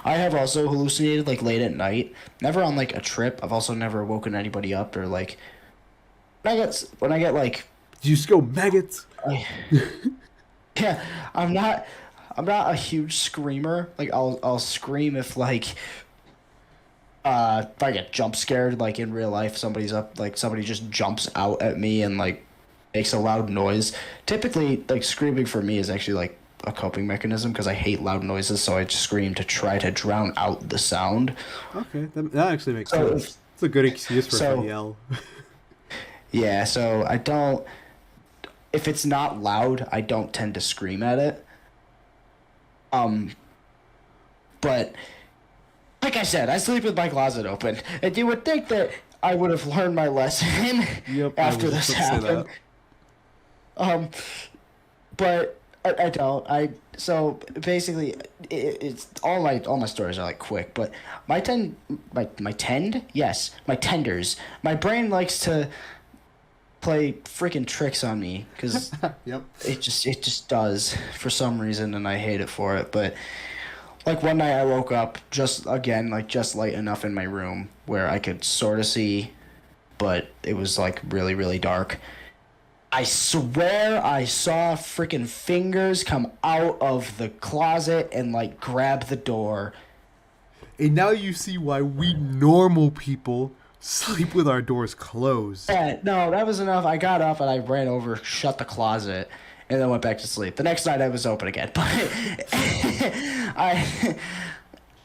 I have also hallucinated like late at night. Never on like a trip. I've also never woken anybody up or like. When I get like. You just go maggots. Yeah, I'm not a huge screamer. Like I'll scream if like. If I get jump scared, like in real life, somebody's up, like somebody just jumps out at me and like makes a loud noise. Typically, like screaming for me is actually like a coping mechanism because I hate loud noises, so I scream to try to drown out the sound. Okay, that actually makes sense. It's a good excuse for a yell. Yeah, so I don't. If it's not loud, I don't tend to scream at it. But. Like I said, I sleep with my closet open, and you would think that I would have learned my lesson after this happened. But I don't. So basically, it's all my stories are like quick, but my tenders. My brain likes to play freaking tricks on me because it just does for some reason, and I hate it for it, but. Like one night I woke up just light enough in my room where I could sort of see, but it was like really, really dark. I swear I saw freaking fingers come out of the closet and like grab the door. And now you see why we normal people sleep with our doors closed. Yeah, no, that was enough. I got up and I ran over, shut the closet. And then went back to sleep. The next night I was open again, but I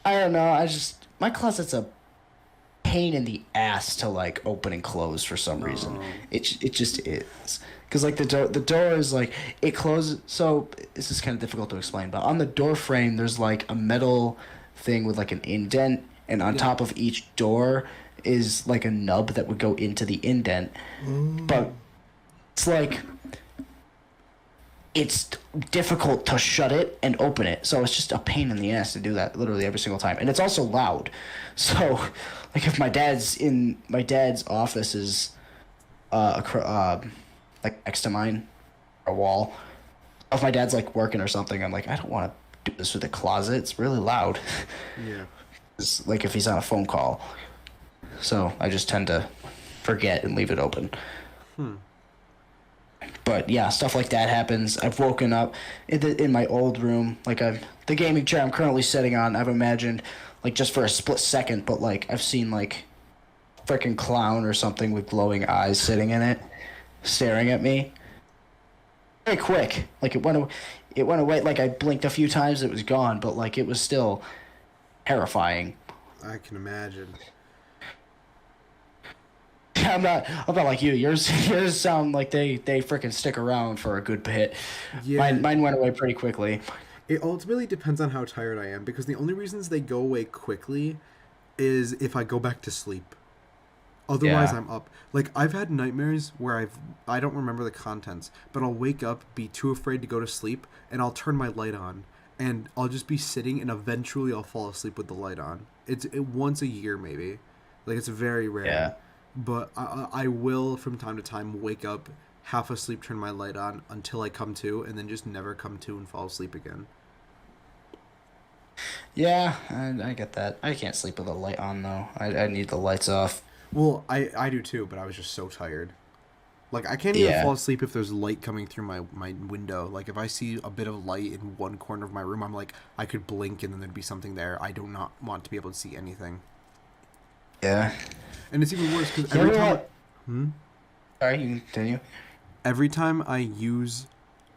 don't know. My closet's a pain in the ass to like open and close for some reason. It just is. Because like the door is like it closes. So this is kind of difficult to explain, but on the door frame there's like a metal thing with like an indent, and on top of each door is like a nub that would go into the indent. But it's like. it's difficult to shut it and open it. So it's just a pain in the ass to do that literally every single time. And it's also loud. So, like, if my dad's office is like next to mine, a wall. If my dad's like working or something, I'm like, I don't want to do this with the closet. It's really loud. Yeah. It's like if he's on a phone call. So I just tend to forget and leave it open. But yeah, stuff like that happens. I've woken up in my old room, like the gaming chair I'm currently sitting on. I've imagined, like, just for a split second, but like I've seen like freaking clown or something with glowing eyes sitting in it, staring at me. Very quick, like it went away. Like I blinked a few times, it was gone, but like it was still terrifying. I can imagine. I'm not like you. Yours sound like they freaking stick around for a good bit. Yeah. Mine went away pretty quickly. It ultimately depends on how tired I am, because the only reasons they go away quickly is if I go back to sleep. Otherwise, Yeah. I'm up. Like, I've had nightmares where I don't remember the contents, but I'll wake up, be too afraid to go to sleep, and I'll turn my light on, and I'll just be sitting, and eventually I'll fall asleep with the light on. It's once a year, maybe. Like, it's very rare. Yeah. But I will, from time to time, wake up, half asleep, turn my light on until I come to, and then just never come to and fall asleep again. Yeah, I get that. I can't sleep with the light on though. I need the lights off. Well, I do too, but I was just so tired. Like, I can't even Yeah. fall asleep if there's light coming through my window. Like, if I see a bit of light in one corner of my room, I'm like, I could blink and then there'd be something there. I do not want to be able to see anything. Yeah. And it's even worse because You every know time... what? Sorry, you can continue. Every time I use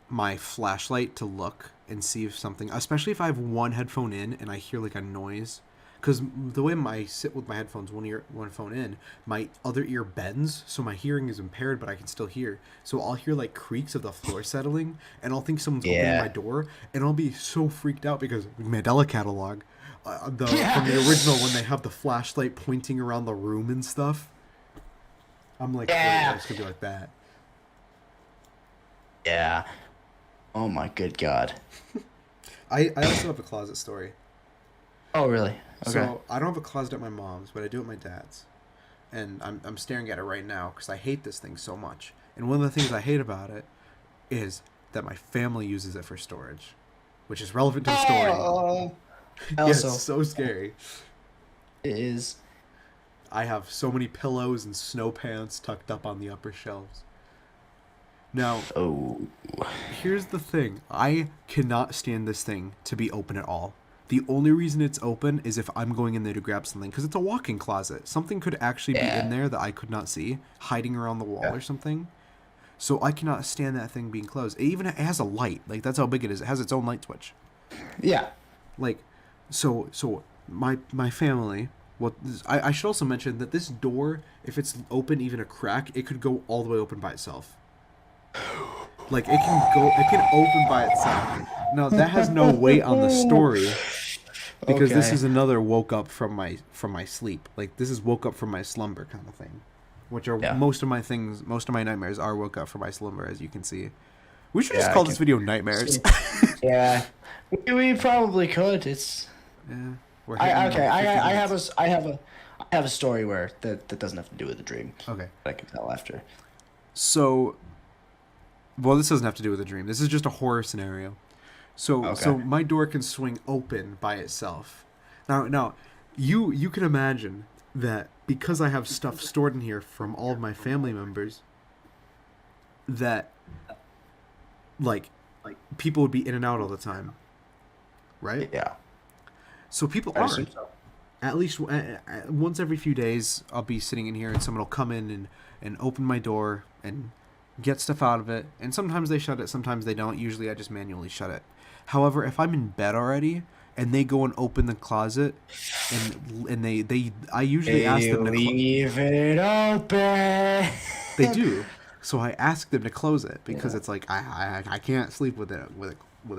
my flashlight to look and see if something, especially if I have one headphone in and I hear like a noise, because the way I sit with my headphones, one phone in, my other ear bends, so my hearing is impaired, but I can still hear. So I'll hear like creaks of the floor settling, and I'll think someone's opening my door, and I'll be so freaked out because Mandela catalog, from the original when they have the flashlight pointing around the room and stuff. I'm like, Yeah. it's gonna be like that. Yeah. Oh my good God. I also have a closet story. Oh really? Okay. So I don't have a closet at my mom's, but I do at my dad's, and I'm staring at it right now because I hate this thing so much. And one of the things I hate about it is that my family uses it for storage, which is relevant to the story. Oh. Yeah, Also, it's so scary. it is. I have so many pillows and snow pants tucked up on the upper shelves. Now, Oh. here's the thing. I cannot stand this thing to be open at all. The only reason it's open is if I'm going in there to grab something, because it's a walk-in closet. Something could actually be in there that I could not see, hiding around the wall or something. So I cannot stand that thing being closed. It has a light. Like, that's how big it is. It has its own light switch. Yeah. Like, so my family... Well, I should also mention that this door, if it's open even a crack, it could go all the way open by itself. Like, it can open by itself. Now, that has no weight on the story, because this is another woke up from my sleep. Like, this is woke up from my slumber kind of thing, which are most of my nightmares are woke up from my slumber, as you can see. We should just call this video Nightmares. Yeah. We probably could. It's... Yeah. I have a story where that doesn't have to do with the dream. Okay. I can tell after. So, well, this doesn't have to do with a dream. This is just a horror scenario. So my door can swing open by itself. Now, you can imagine that because I have stuff stored in here from all of my family members, that like people would be in and out all the time, right? Yeah. So people I are. assume so. At least once every few days, I'll be sitting in here and someone will come in and open my door and get stuff out of it. And sometimes they shut it, sometimes they don't. Usually I just manually shut it. However, if I'm in bed already and they go and open the closet and I usually ask them to leave it open. They do. So I ask them to close it because it's like I can't sleep with it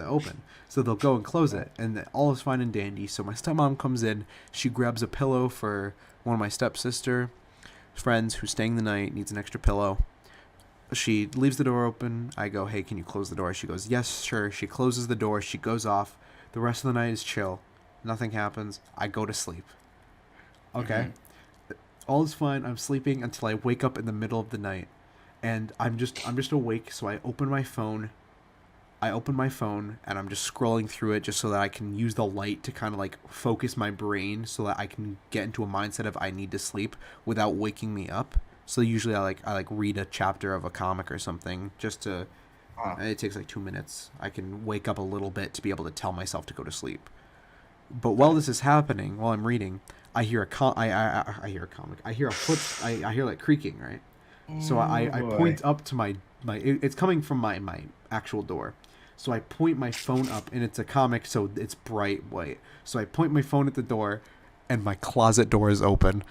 open. So they'll go and close it, and all is fine and dandy. So my stepmom comes in, she grabs a pillow for one of my stepsister friends who's staying the night, needs an extra pillow. She leaves the door open. I go, hey, can you close the door? She goes, yes, sure. She closes the door. She goes off. The rest of the night is chill. Nothing happens. I go to sleep. Okay. All is fine. I'm sleeping until I wake up in the middle of the night. And I'm just awake, so I open my phone. And I'm just scrolling through it just so that I can use the light to kind of like focus my brain so that I can get into a mindset of I need to sleep without waking me up. So usually I read a chapter of a comic or something just to it takes like 2 minutes. I can wake up a little bit to be able to tell myself to go to sleep. But while this is happening, while I'm reading, I hear I hear a comic. I hear a foot. I hear like creaking, right? So I point up to my it's coming from my actual door. So I point my phone up, and it's a comic, so it's bright white. So I point my phone at the door, and my closet door is open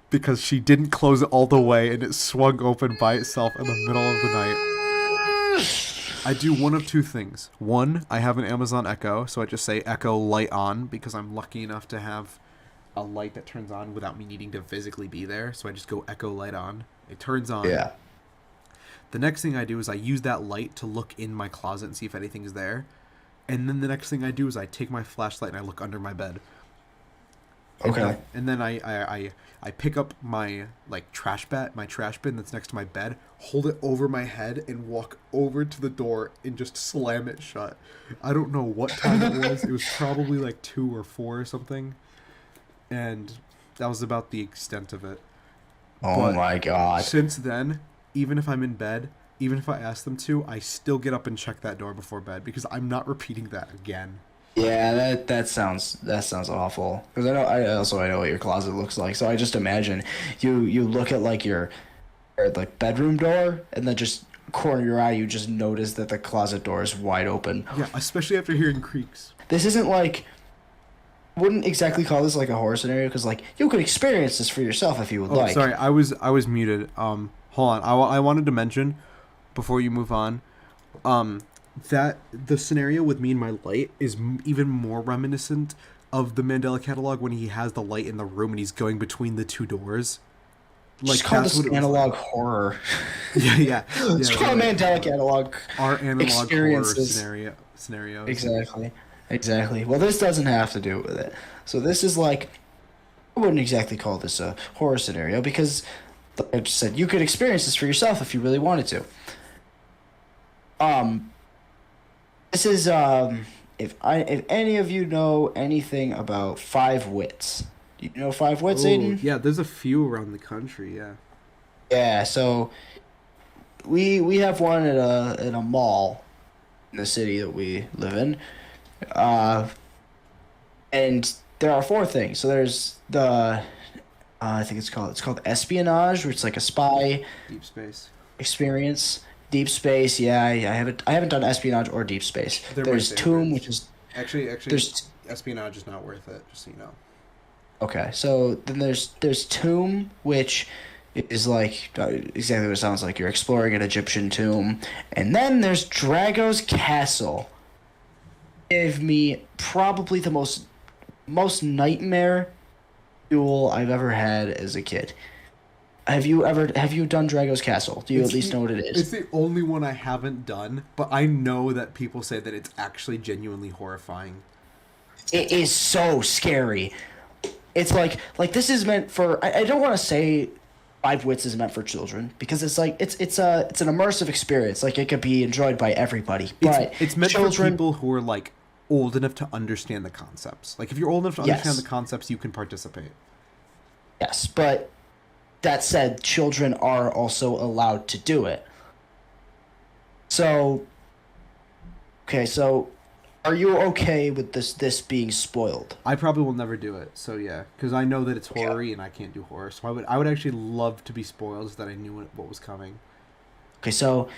because she didn't close it all the way, and it swung open by itself in the middle of the night. I do one of two things. One, I have an Amazon Echo, so I just say Echo light on because I'm lucky enough to have a light that turns on without me needing to physically be there. So I just go Echo light on. It turns on. Yeah. The next thing I do is I use that light to look in my closet and see if anything's there. And then the next thing I do is I take my flashlight and I look under my bed. Okay. And then I pick up my trash bin that's next to my bed, hold it over my head, and walk over to the door and just slam it shut. I don't know what time it was. It was probably like 2 or 4 or something. And that was about the extent of it. Oh my god. Since then, even if I'm in bed, even if I ask them to, I still get up and check that door before bed because I'm not repeating that again. Yeah, that sounds awful. Because I know what your closet looks like. So I just imagine you look at like your like bedroom door, and then just corner of your eye, you just notice that the closet door is wide open. Yeah, especially after hearing creaks. This isn't like. Wouldn't exactly call this like a horror scenario because like you could experience this for yourself if you would like. Sorry, I was muted. Hold on. I wanted to mention before you move on, that the scenario with me and my light is even more reminiscent of the Mandela Catalog when he has the light in the room and he's going between the two doors. Like just call this analog horror. Yeah. It's called Mandela Catalog. Our analog horror scenario. Exactly. Well, this doesn't have to do with it. So this is like, I wouldn't exactly call this a horror scenario because, like I just said, you could experience this for yourself if you really wanted to. This is if any of you know anything about 5 wits. Do you know 5 wits, Aidan? Yeah, there's a few around the country. Yeah. Yeah. So we have one at a mall in the city that we live in. And there are 4 things. So there's the, I think it's called espionage, which is like a spy. Deep space. Experience. Deep space. Yeah, I haven't done espionage or deep space. There's Tomb, which is actually there's espionage is not worth it. Just so you know. Okay, so then there's Tomb, which is like exactly what it sounds like. You're exploring an Egyptian tomb, and then there's Drago's Castle. Gave me probably the most nightmare duel I've ever had as a kid. Have you done Drago's Castle? Do you at least know what it is? It's the only one I haven't done, but I know that people say that it's actually genuinely horrifying. It is so scary. It's like this is meant for. I don't want to say 5 Wits is meant for children because it's like it's an immersive experience. Like it could be enjoyed by everybody. But it's meant for people who are like old enough to understand the concepts. Like if you're old enough to understand the concepts, you can participate. Yes, but that said, children are also allowed to do it. So, okay, so are you okay with this being spoiled? I probably will never do it. So yeah, because I know that it's horror-y and I can't do horror. So I would actually love to be spoiled so that I knew what was coming. Okay, so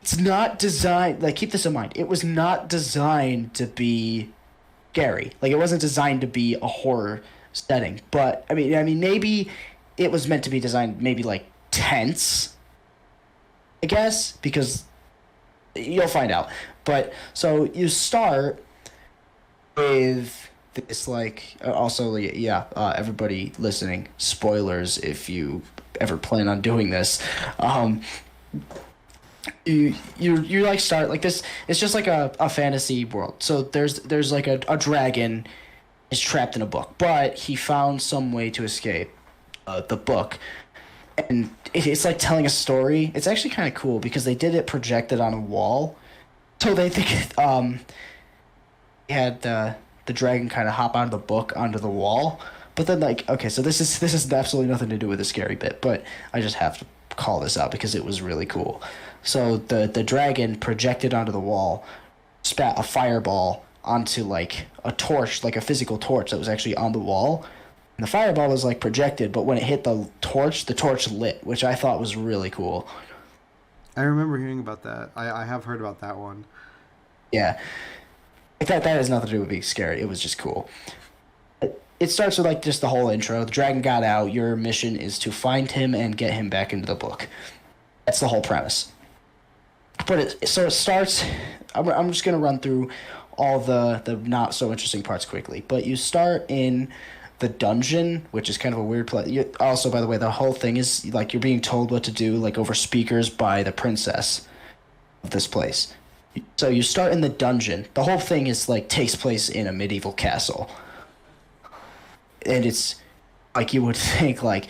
it's not designed, like, keep this in mind. It was not designed to be scary. Like, it wasn't designed to be a horror setting. But I mean, maybe it was meant to be designed maybe like tense, I guess, because you'll find out. But so you start with this, like, everybody listening, spoilers if you ever plan on doing this. you like start like this. It's just like a fantasy world. So there's like a dragon is trapped in a book, but he found some way to escape the book, and it's like telling a story. It's actually kind of cool because they did it projected on a wall, so they think had the dragon kind of hop out of the book onto the wall. But then like okay, so this is absolutely nothing to do with the scary bit, but I just have to call this out because it was really cool. So the dragon projected onto the wall, spat a fireball onto like a torch, like a physical torch that was actually on the wall. And the fireball was like projected, but when it hit the torch lit, which I thought was really cool. I remember hearing about that. I have heard about that one. Yeah. That has nothing to do with being scary. It was just cool. It starts with like just the whole intro. The dragon got out. Your mission is to find him and get him back into the book. That's the whole premise. But it starts. I'm just gonna run through all the not so interesting parts quickly. But you start in the dungeon, which is kind of a weird place. Also, by the way, the whole thing is like you're being told what to do, like over speakers by the princess of this place. So you start in the dungeon. The whole thing is like takes place in a medieval castle. And it's like you would think like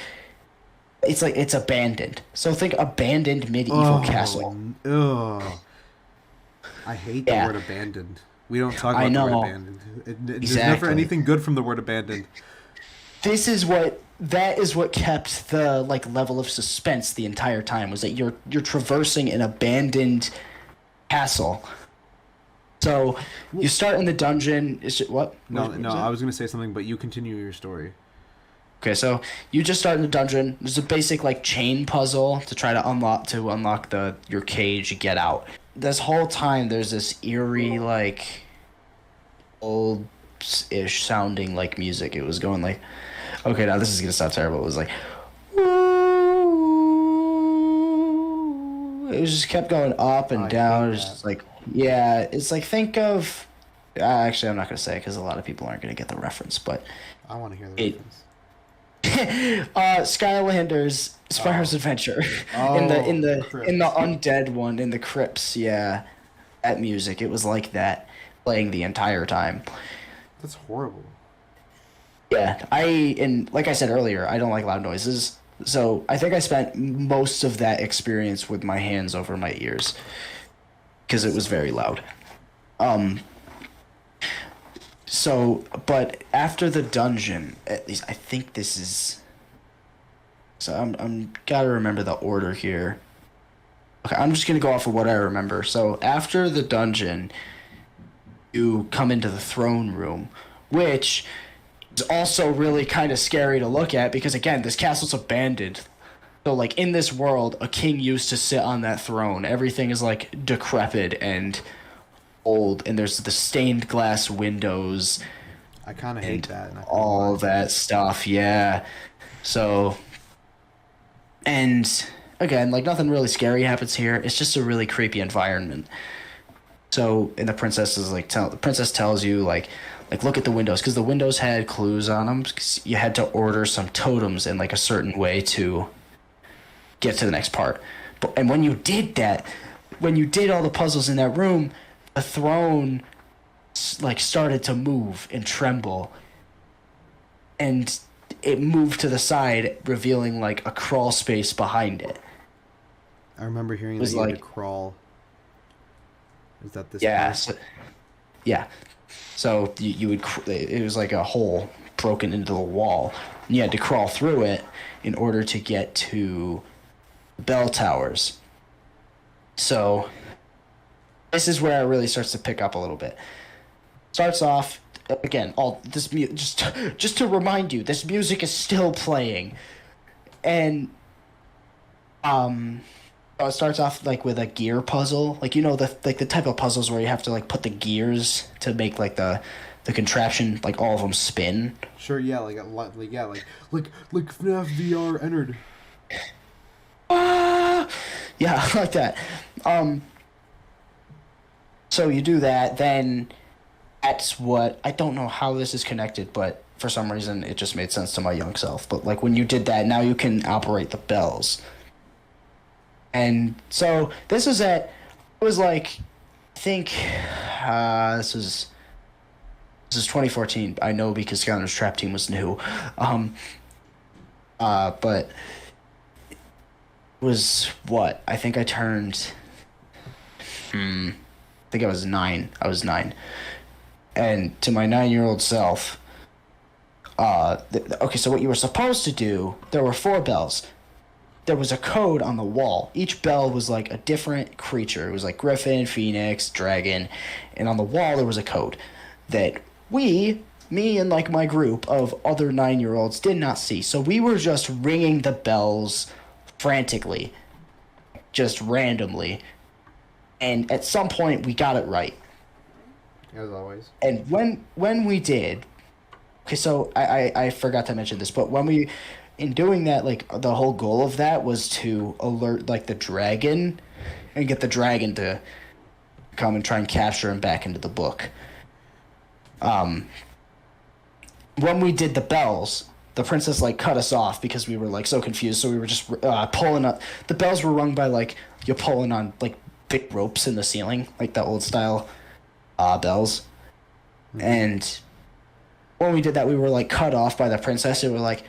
it's abandoned. So think abandoned medieval castle. Ugh. I hate the word abandoned. We don't talk about the word abandoned. There's never anything good from the word abandoned. That is what kept the like level of suspense the entire time, was that you're traversing an abandoned castle. So you start in the dungeon. What? No. I was going to say something, but you continue your story. Okay, so you just start in the dungeon. There's a basic like chain puzzle to try to unlock your cage and get out. This whole time there's this eerie like old-ish sounding like music. It was going like, okay, now this is gonna sound terrible. It was like, it was just kept going up and down. It was just like, yeah, it's like think of. Actually, I'm not gonna say it because a lot of people aren't gonna get the reference, but I want to hear the reference. Skylanders Spyro's Adventure in the undead one in the crypts. Yeah, that music, it was like that playing the entire time. That's horrible. Yeah, and like I said earlier, I don't like loud noises, so I think I spent most of that experience with my hands over my ears because it was very loud. So, but after the dungeon, at least I think this is. So I'm gotta remember the order here. Okay, I'm just gonna go off of what I remember. So after the dungeon, you come into the throne room, which is also really kind of scary to look at because again, this castle's abandoned. So like in this world, a king used to sit on that throne. Everything is like decrepit and old, and there's the stained glass windows. I kind of hate that. All that stuff, yeah. So, and again, like nothing really scary happens here. It's just a really creepy environment. So, and the princess is like, the princess tells you like look at the windows, because the windows had clues on them. 'Cause you had to order some totems in like a certain way to get to the next part. And when you did that, when you did all the puzzles in that room, the throne like started to move and tremble, and it moved to the side, revealing like a crawl space behind it. I remember hearing that you had to crawl. Is that this? Yeah. So you would. It was like a hole broken into the wall, and you had to crawl through it in order to get to bell towers. So this is where it really starts to pick up a little bit. Starts off again. All this just to remind you, this music is still playing, and it starts off like with a gear puzzle, like the type of puzzles where you have to like put the gears to make like the contraption, like all of them spin. Sure, yeah, like FNAF VR entered. Yeah, like that. So you do that, then that's what, I don't know how this is connected, but for some reason it just made sense to my young self. But like when you did that, now you can operate the bells. And so this was at, it was like, I think this is 2014. I know because Skylanders Trap Team was new. But it was what? I think I turned, I think I was 9. I was 9. And to my 9-year-old self, okay, so what you were supposed to do, there were 4 bells. There was a code on the wall. Each bell was like a different creature. It was like Griffin, Phoenix, Dragon. And on the wall, there was a code that me and like my group of other 9-year-olds did not see. So we were just ringing the bells frantically, just randomly. And at some point, we got it right. As always. And when we did, okay, so I forgot to mention this, but when we, in doing that, like, the whole goal of that was to alert, like, the dragon and get the dragon to come and try and capture him back into the book. When we did the bells, the princess, like, cut us off because we were, like, so confused, so we were just pulling up. The bells were rung by, like, you're pulling on, like, big ropes in the ceiling, like the old-style bells. Mm-hmm. And when we did that, we were, like, cut off by the princess, and we were like,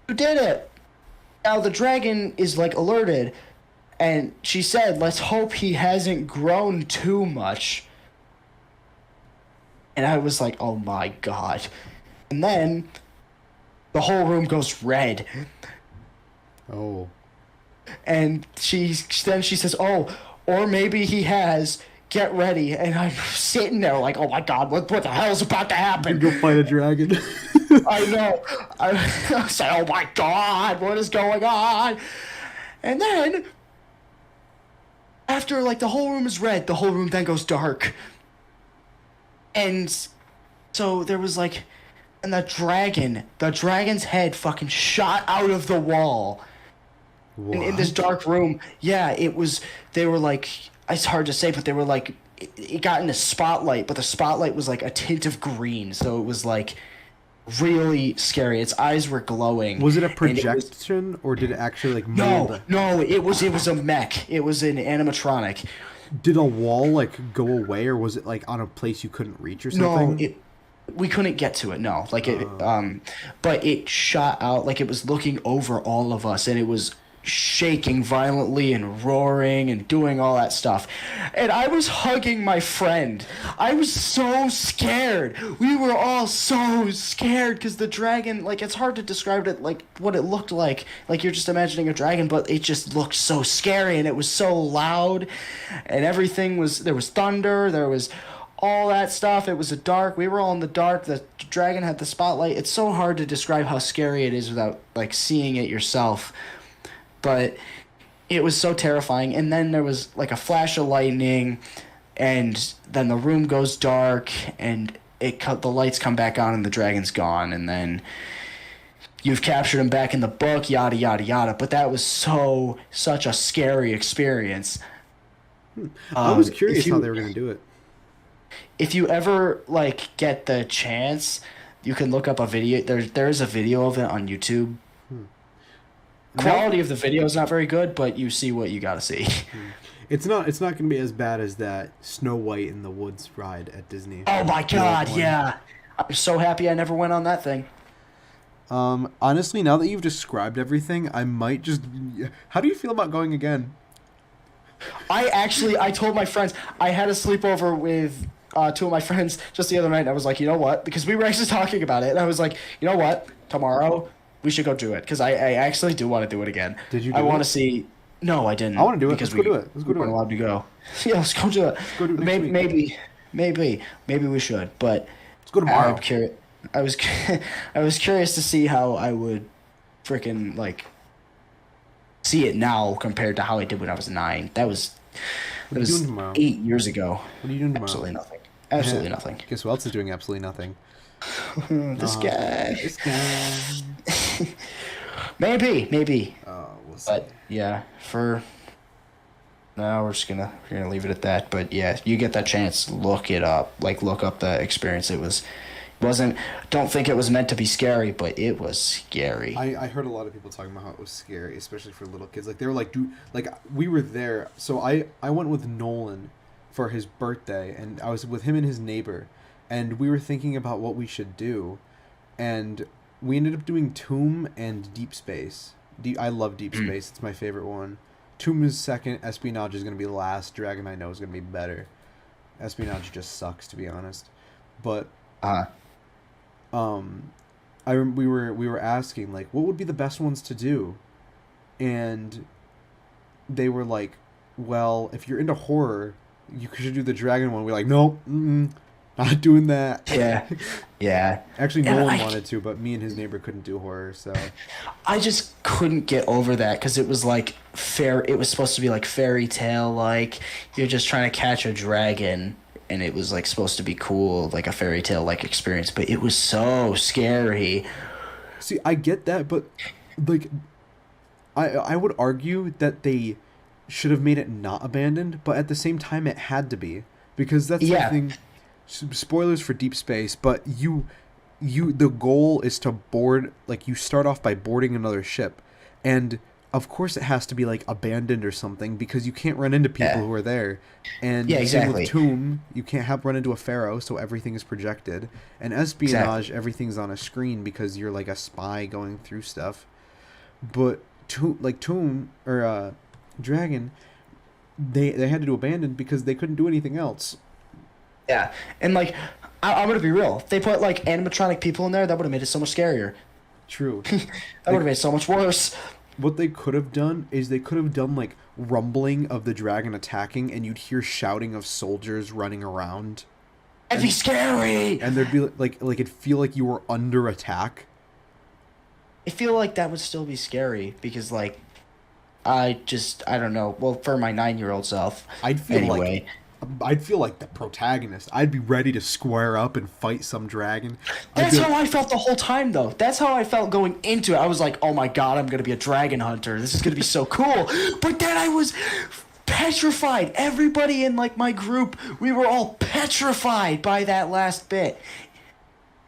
you did it! Now the dragon is, like, alerted, and she said, let's hope he hasn't grown too much. And I was like, oh my god. And then the whole room goes red. Oh. And she says, oh, or maybe he has. Get ready. And I'm sitting there like, oh my god, what the hell is about to happen? Go fight a dragon. I know. I say, oh my god, what is going on? And then, after, like, the whole room is red, the whole room then goes dark. And so there was, like, and the dragon's head fucking shot out of the wall. And in this dark room, yeah, they were, like, it's hard to say, but they were, like, it got in the spotlight, but the spotlight was, like, a tint of green, so it was, like, really scary. Its eyes were glowing. Was it a projection, or did it actually, like, mold? No, it was a mech. It was an animatronic. Did a wall, like, go away, or was it, like, on a place you couldn't reach or something? No, we couldn't get to it, no. Like, but it shot out, like, it was looking over all of us, and it was shaking violently and roaring and doing all that stuff. And I was hugging my friend. I was so scared. We were all so scared because the dragon, like, it's hard to describe it, like, what it looked like. Like, you're just imagining a dragon, but it just looked so scary, and it was so loud, and everything was, there was thunder, there was all that stuff. It was a dark, we were all in the dark, the dragon had the spotlight. It's so hard to describe how scary it is without, like, seeing it yourself. But it was so terrifying. And then there was, like, a flash of lightning, and then the room goes dark, and the lights come back on, and the dragon's gone. And then you've captured him back in the book, yada, yada, yada. But that was such a scary experience. I was curious how they were going to do it. If you ever, like, get the chance, you can look up a video. There's a video of it on YouTube. Quality of the video is not very good, but you see what you gotta see. It's not going to be as bad as that Snow White in the Woods ride at Disney. Oh my god, yeah. I'm so happy I never went on that thing. Honestly, now that you've described everything, I might just... How do you feel about going again? I told my friends, I had a sleepover with 2 of my friends just the other night, and I was like, you know what? Because we were actually talking about it, and I was like, you know what? Tomorrow, we should go do it, because I actually do want to do it again. Did you do it? I want to see... No, I didn't. I want to do it. Because let's go do it. Let's go do it. We weren't allowed to go. Yeah, let's go do it. Let's go do it next week. Maybe we should, but... Let's go tomorrow. I was curious to see how I would freaking, like, see it now compared to how I did when I was 9. That was 8 years ago. What are you doing tomorrow? Absolutely nothing. Absolutely nothing. Guess who else is doing absolutely nothing? This guy. Maybe. We'll see. But yeah, for now we're gonna leave it at that. But yeah, you get that chance, look it up. Like, look up the experience. It Wasn't don't think it was meant to be scary, but it was scary. I heard a lot of people talking about how it was scary, especially for little kids. Like they were like, dude, like we were there. So I went with Nolan for his birthday, and I was with him and his neighbor, and we were thinking about what we should do, and we ended up doing Tomb and Deep Space. I love Deep Space. It's my favorite one. Tomb is second. Espionage is gonna be last. Dragon I know is gonna be better. Espionage just sucks, to be honest. But we were asking like what would be the best ones to do, and they were like, well, if you're into horror, you should do the dragon one. We're like, no, not doing that. Yeah. Actually, Nolan wanted to, but me and his neighbor couldn't do horror, so I just couldn't get over that because it was like it was supposed to be like fairy tale, like you're just trying to catch a dragon. And it was like supposed to be cool, like a fairy tale like experience, but it was so scary. See, I get that, but like, I would argue that they should have made it not abandoned, but at the same time, it had to be because that's the thing. Spoilers for Deep Space, but the goal is to board. Like you start off by boarding another ship, and of course it has to be like abandoned or something because you can't run into people who are there. And same with Tomb, you can't run into a pharaoh, so everything is projected. And Espionage, everything's on a screen because you're like a spy going through stuff. But Tomb or Dragon, they had to do abandoned because they couldn't do anything else. Yeah, and like I'm gonna be real, if they put like animatronic people in there, that would have made it so much scarier. True. That would have made it so much worse. What they could have done is they could have done like rumbling of the dragon attacking, and you'd hear shouting of soldiers running around. It'd be scary. And there'd be like it'd feel like you were under attack. I feel like that would still be scary because like I don't know. Well, for my 9-year-old self, I'd feel like the protagonist. I'd be ready to square up and fight some dragon. That's how I felt the whole time, though. That's how I felt going into it. I was like, oh my god, I'm going to be a dragon hunter. This is going to be so cool. But then I was petrified. Everybody in like my group, we were all petrified by that last bit.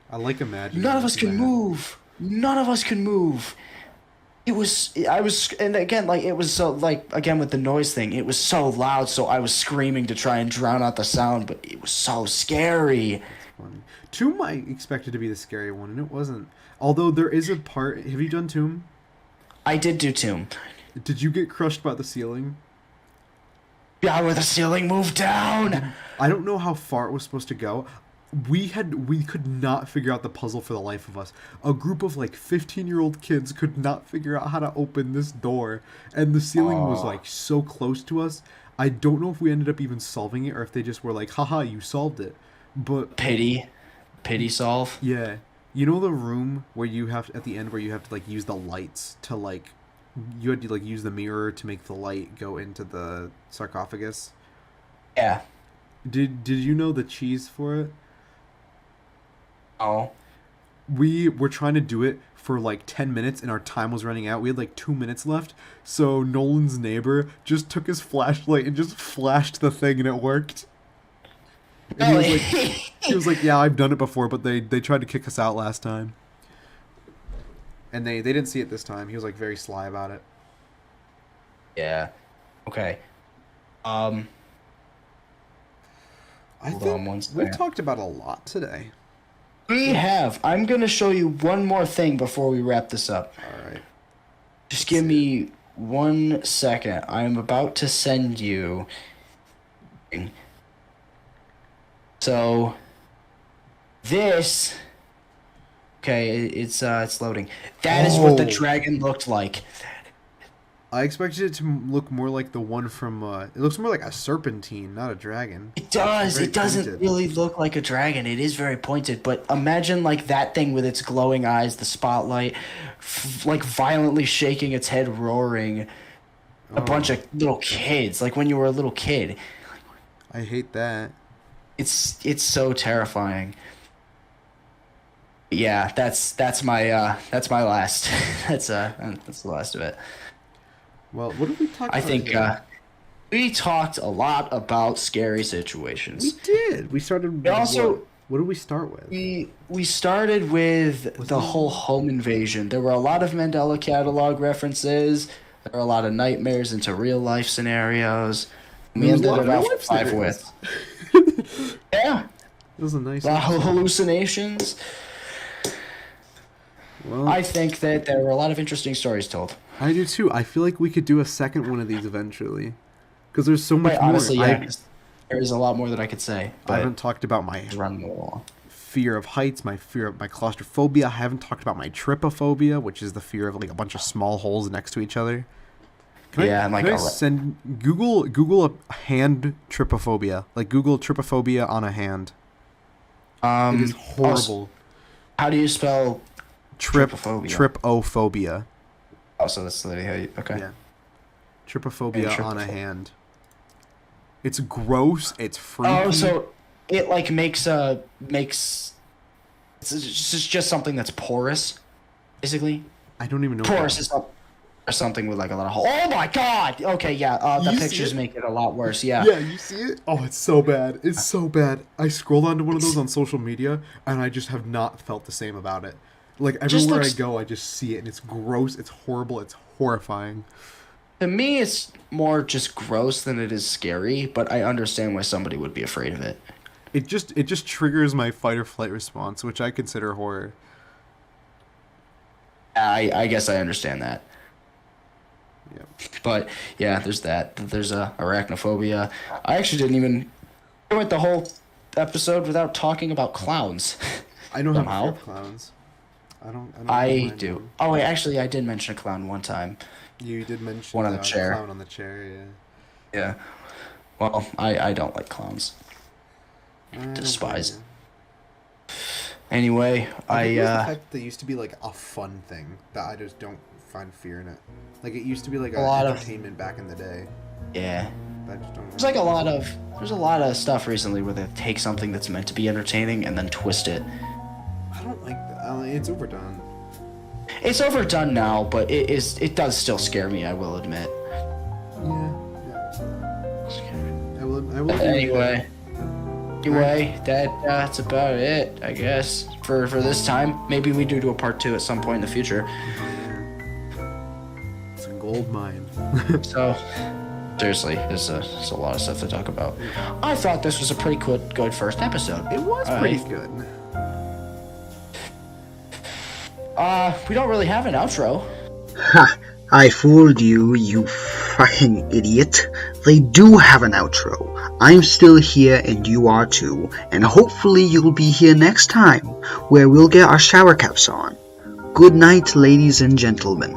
I like imagining. None of us can move. And again, like, it was so, like, again, with the noise thing, it was so loud, so I was screaming to try and drown out the sound, but it was so scary. That's funny. Tomb I expected to be the scary one, and it wasn't. Although there is a part... Have you done Tomb? I did do Tomb. Did you get crushed by the ceiling? Yeah, where the ceiling moved down! I don't know how far it was supposed to go. We could not figure out the puzzle for the life of us. A group of like 15-year-old kids could not figure out how to open this door, and the ceiling was like so close to us. I don't know if we ended up even solving it or if they just were like, haha, you solved it. But pity solve. Yeah, you know the room where you have at the end where you have to like use the lights to like you had to like use the mirror to make the light go into the sarcophagus. Yeah. Did you know the cheese for it? Oh. We were trying to do it for like 10 minutes and our time was running out. We had like 2 minutes left. So Nolan's neighbor just took his flashlight and just flashed the thing and it worked. And he was like, yeah, I've done it before, but they tried to kick us out last time. And they didn't see it this time. He was like very sly about it. Yeah. Okay. I think we've talked about a lot today. We have. I'm going to show you one more thing before we wrap this up. All right. Just give me 1 second. I'm about to send you. So, this. Okay, it's loading. That is what the dragon looked like. I expected it to look more like the one from... it looks more like a serpentine, not a dragon. It does. It doesn't really look like a dragon. It is very pointed. But imagine like that thing with its glowing eyes, the spotlight, like violently shaking its head, roaring. A bunch of little kids, like when you were a little kid. I hate that. It's so terrifying. Yeah, that's my last. that's the last of it. Well, what did we talk about? I think we talked a lot about scary situations. We did. We started. What did we start with? We started with the whole home invasion. There were a lot of Mandela catalog references. There were a lot of nightmares into real life scenarios. We ended it off with 5 with. Yeah. It was a nice A lot of hallucinations. Well, I think that there were a lot of interesting stories told. I do too. I feel like we could do a second one of these eventually. Because there's so much But more. honestly, yeah, 'cause there is a lot more that I could say. But I haven't talked about my run along. fear of heights, my fear of my claustrophobia. I haven't talked about my trypophobia, which is the fear of like a bunch of small holes next to each other. Can I send Google a hand trypophobia? Like Google trypophobia on a hand. It is horrible. How do you spell trypophobia? Trypophobia. Oh, so that's literally how you... Okay. Yeah. Trypophobia on a hand. It's gross. It's freaky. Oh, so it like makes it's just something that's porous, basically. I don't even know. Porous is something with like a lot of holes. Oh my god! Okay, yeah. The pictures make it a lot worse. Yeah. Yeah, you see it? Oh, it's so bad. It's so bad. I scrolled onto one of those on social media, and I just have not felt the same about it. Like everywhere I go, I just see it, and it's gross. It's horrible. It's horrifying. To me, it's more just gross than it is scary, but I understand why somebody would be afraid of it. It just triggers my fight or flight response, which I consider horror. I guess I understand that. Yeah. But yeah, there's that. There's arachnophobia. I actually didn't even. I went the whole episode without talking about clowns. I don't have fear of clowns. I do. Oh wait, actually, I did mention a clown one time. You did mention one on the chair. Clown on the chair, yeah. Yeah. Well, I don't like clowns. Despise. Anyway, I think it was the fact that they used to be like a fun thing that I just don't find fear in it. Like it used to be like a lot of entertainment back in the day. Yeah. But I just don't. There's like there's a lot of stuff recently where they take something that's meant to be entertaining and then twist it. I don't like that. It's overdone. It's overdone now, but it does still scare me, I will admit. Yeah. I will. Anyway, that's about it, I guess, for this time. Maybe we do a part 2 at some point in the future. It's a gold mine. So, seriously, there's a lot of stuff to talk about. I thought this was a pretty good first episode. It was pretty good. We don't really have an outro. Ha! I fooled you, you fucking idiot. They do have an outro. I'm still here and you are too, and hopefully you'll be here next time, where we'll get our shower caps on. Good night, ladies and gentlemen.